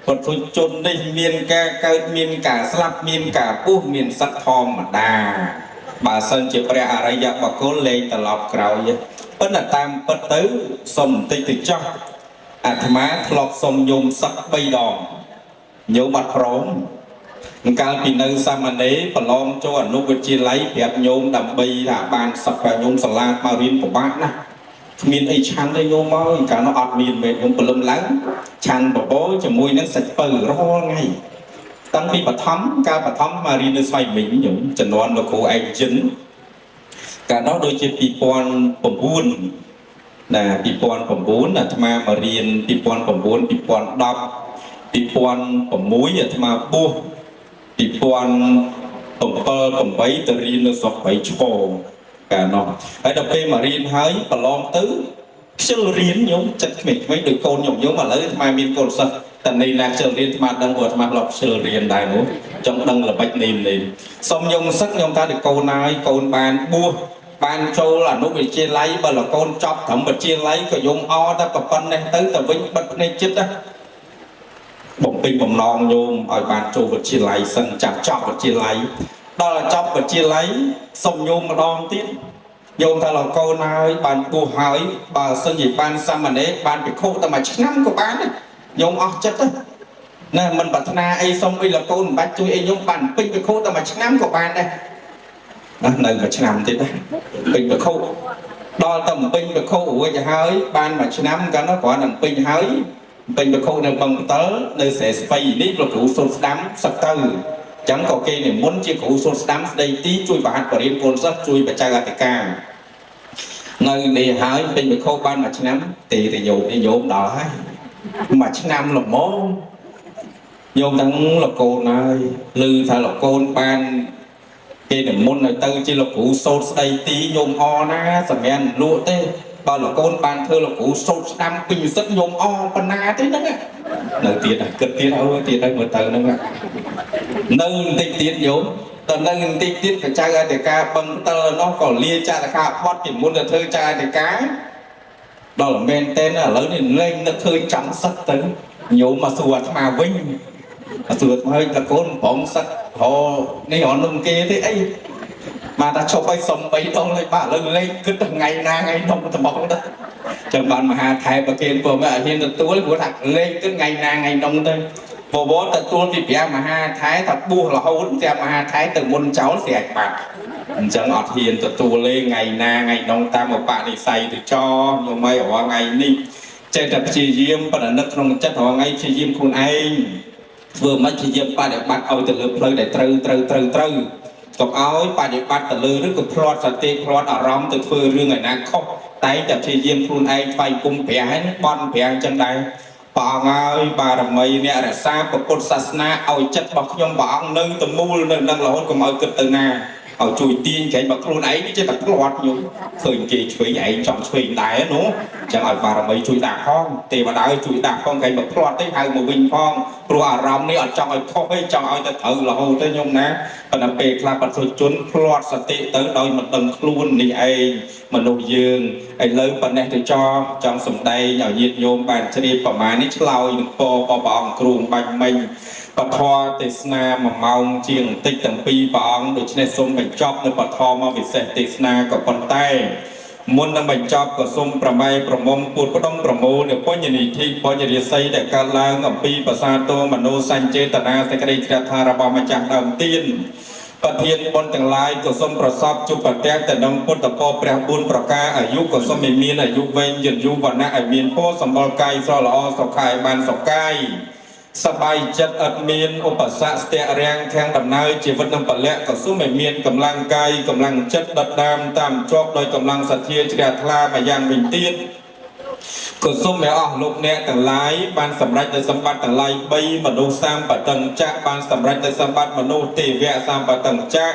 ពុទ្ធជននេះមានការកើតមានការស្លាប់មានការពុះមានសត្វធម្មតាបើសិនជាព្រះអរិយបុគ្គលលែងត្រឡប់ក្រោយប៉ុន្តែតាមពិតទៅសុំបន្តិចទៅចោះអាត្មាធ្លាប់សុំញោមសឹក3ដងញោមបាត់ព្រមកាលពីនៅសាមណេរប្រឡងចូលអនុវិទ្យាល័យប្រាប់ញោមដើម្បីថាបានសឹកញោមសាលាមករៀនពិបាកណាស់គ្មានអីឆាន់ទេញោមមកកាលនោះអត់មានមែនញោមព្រលឹមឡើងឆាន់បបោជាមួយនឹងសាច់ពៅរាល់ថ្ងៃតាំងពីបឋមកាលបឋមមករៀននៅស្វ័យមិញញោមជំនាន់លោកគ្រូឯកចិនកាលនោះដូចជា2009ណា2009អាត្មាមករៀន2009 2010 2006អាត្មាបួស2007 8ទៅរៀននៅស្រុកបៃឈរកាលនោះហើយដល់ពេលមករៀនហើយប្រឡងទៅខ្ជិលរៀនញោមចិត្តក្មេងៗដោយកូនញោមឥឡូវអាត្មាមានកូនសិស្សតែនៃណាខ្ជិលរៀនអាត្មាដឹងព្រោះអាត្មាធ្លាប់ខ្ជិលរៀនដែរនោះចង់ដឹងល្បិចនេះសុំញោមសឹកញោមថាដោយកូនហើយកូនបានបួសបានចូលអនុវិទ្យាល័យបើលកូនចប់ត្រឹមវិទ្យាល័យក៏យំអតែប៉ុណ្ណេះទៅវិញបិទភ្នែកចិត្តណាបំពេញបំណងញោមឲ្យបានចូលវិទ្យាល័យសិនចាប់ចប់វិទ្យាល័យដល់ចប់វិទ្យាល័យសុំញោមម្ដងទៀតញោមថាលកូនហើយបានបួសហើយបើសិនជាបានសាមណេរបានភិក្ខុតែមួយឆ្នាំក៏បានដែរញោមអស់ចិត្តណាមិនប្រាថ្នាអីសុំអីលកូនមិនបាច់ជួយអីញោមបានពេញភិក្ខុតែមួយឆ្នាំក៏បានដែរណានៅមួយឆ្នាំទៀតណាពេញភិក្ខុដល់តែពេញភិក្ខុរួចហើយបានមួយឆ្នាំកាលនោះគ្រាន់តែពេញហើយពេញភិក្ខុនៅបឹងផ្ទល់នៅស្រែស្ពៃនេះលោកគ្រូសូត្រស្ដាំសឹកទៅអញ្ចឹងក៏គេនិមន្តជាគ្រូសូត្រស្ដាំស្ដីទីជួយបរិហាត់បរិញ្ញាបត្រកូនសិស្សជួយបច្ចេកអធិការនៅនេះហើយពេញភិក្ខុបានមួយឆ្នាំទេញោមដល់ហើយមួយឆ្នាំល្មមញោមទាំងលោកកូនហើយឮថាលោកកូនបានគេនិមន្តឲ្យទៅជាលោកគ្រូសូត្រស្ដីទីញោមអណាសម្រាប់លក់ទេបើលោកកូនបានធ្វើលោកគ្រូសូត្រស្ដាំពេញសិទ្ធញោមអបណ្ណាទេហ្នឹងនៅទៀតគិតទៀតហើយទៀតហើយមើលទៅហ្នឹងនៅបន្តិចទៀតញោមតើនៅបន្តិចទៀតបច្ចេកអធិការបឹងផ្ទិលនោះក៏លាចាតកាផត់ពីមុនទៅធ្វើចាអធិការដល់មែនតែនឥឡូវនេះលេងនឹកឃើញចង់សឹកទៅញោមមកសួរអាត្មាវិញសួរហើយតើកូនប្រងសឹកហោនេះអត់នឹងគេទេអីមកថាឈប់ឲ្យសុំ3ដងលេខបាក់ឥឡូវលេខគិតថ្ងៃណាថ្ងៃដងត្បង់ទៅចឹងបានមហាថែប្រគេនព្រមឲ្យហ៊ានទទួលព្រោះថាលេខគិតថ្ងៃណាថ្ងៃដងទៅបវរទទួលពី5មហាថែថាបួសរហូត5មហាថែទៅមុនចោលស្រាច់បាត់អញ្ចឹងអត់ហ៊ានទទួលលេខថ្ងៃណាថ្ងៃដងតាមឧបនិស្ស័យទៅចោញោមឲ្យរាល់ថ្ងៃនេះចេះតែព្យាយាមប្រណិតក្នុងចិត្តរាល់ថ្ងៃព្យាយាមខ្លួនឯងធ្វើមិនព្យាយាមបដិបត្តិឲ្យទៅលើផ្លូវដែលត្រូវកុំឲ្យបដិបត្តិទៅលើឬក៏ផ្្លាត់សតិផ្្លាត់អារម្មណ៍ទៅធ្វើរឿងឯណាខុសតែព្យាយាមខ្លួនឯងថ្វាយគុំប្រាំបន់ប្រាំចឹងដែរព្រះអង្គហើយបារមីអ្នករក្សាពុទ្ធសាសនាឲ្យចិត្តរបស់ខ្ញុំព្រះអង្គនៅទៅមូលនៅនឹងរហូតកុំឲ្យគិតទៅណា เอาจุยตีนแกบอกคนไอ้นี่จะตัดรอดอยู่เคยเกยช่วยไอ้จอมช่วยได้เนาะจะเอาบารมีช่วยด่าห้องเทวดาช่วยด่าห้องแกบอกรอดได้ทางมือวินห้องปลัวอารมณ์นี่อาจจะเอาเข้าให้จังเอาแต่เธอเราเต้ยมนะปนเปกลาปัจจุจุนพลอดสติเตอโดยมันตึงคลุนนี่ไอ้มนุษย์ยืงไอ้เลิกปนแนตจอจังสมได้อย่างยิดโยมบานชนิดประมาณนี้เล่าอย่างปอปองกรุงบังมิงปทอเตสนามาเมาเจียงติดตั้งปีปองโดยในสมเป็นจอบในปทอมาวิเศษเตสนากับปนใต้มุนนำเป็นจอบกับสมประไมประมงปูดประดมประโมเนี่ยป้อนยันที่ป้อนยันใส่แต่การล้างกับปีภาษาโตมโนสัญเจตนาสกเดชธารบามาจากดำตีนประเทียนบนต่างลายก็สมประสอบจุปแตกแต่ดงพุทธปอแปรบุญประกาอายุก็สมมีอายุเวงยืนยุวันนะอามีนพ่อสมบัติกายสละอสกายบานสกายสบายจัดอัดมีนอุปสรรคเตะแรงแข่งดำน้ำชีวิตน้ำปลาเละก็สู้ไม่มีนกำลังกายกำลังจัดดัดดามตามจอบโดยกำลังสัตย์เทียเฉลี่ยทลามายังวินตีนก็สู้ไม่ออกลูกเนะต่างหลายบานสำรัจในสมบัติต่างหลายใบมโนสามปัตตังจักบานสำรัจในสมบัติมโนเตเวะสามปัตตังจัก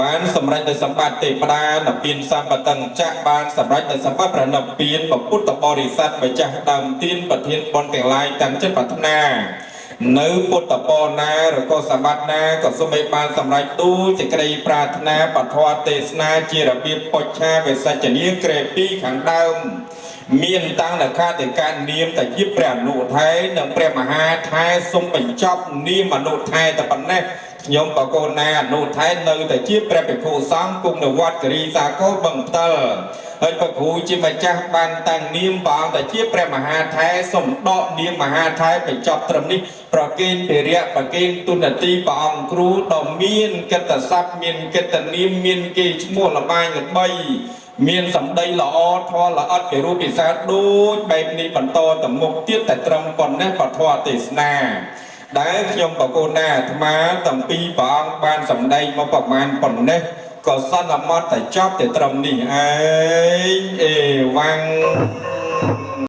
บานสำรัจในสมบัติเตปดาหนับปีนสามปัตตังจักบานสำรัจในสมบัติประนับปีนแบบพุทธบริษัทไปจักดำตีนปะเทียนบนแต่งลายกันจัดปัตนาเนื้อพุทธปอนาหรือก็สมบัตินาก็สมัยบานสำรัจตู้จะกระปรารถนาปัทวเตสนาจีระเบียบปชาเวสัจเนียเกรปีขังดำมีนตั้งแต่ข้าแต่การเนียมแต่ยิบแปรนุไทยหนังแปรมหาไทยทรงเป็นจอบนี่มนุษย์ไทยแต่ปัจเนยมปโกนาโนไทยเนยแต่ยิบแปรเป็นโคซ้ำกุมในวัดกรีสาโกบังเตอร์เฮ้ยปะคูจิมาจักบันตั้งเนียมบางแต่ยิบแปรมหาไทยสมดอกเนียมมหาไทยเป็นจอบตรมนี้ประเกณฑ์เปรียประเกณฑ์ตุนตีปองครูดอมมีนกตซับมีนกตเนียมมีนเกจมัวละไม้เงินใบเมียนสำได้ละอทอละอัดเกรูปิศาจดูแบบนี้บรรโตแต่มุกเตี้ยแต่ตรมปนแน่ปทอติสนาได้ขยมปโกนาธมาตั้งปีปองบานสำได้มาประมาณปนแน่ก็สั้นละมัดแต่ชอบแต่ตรมนี่ไอเอวัง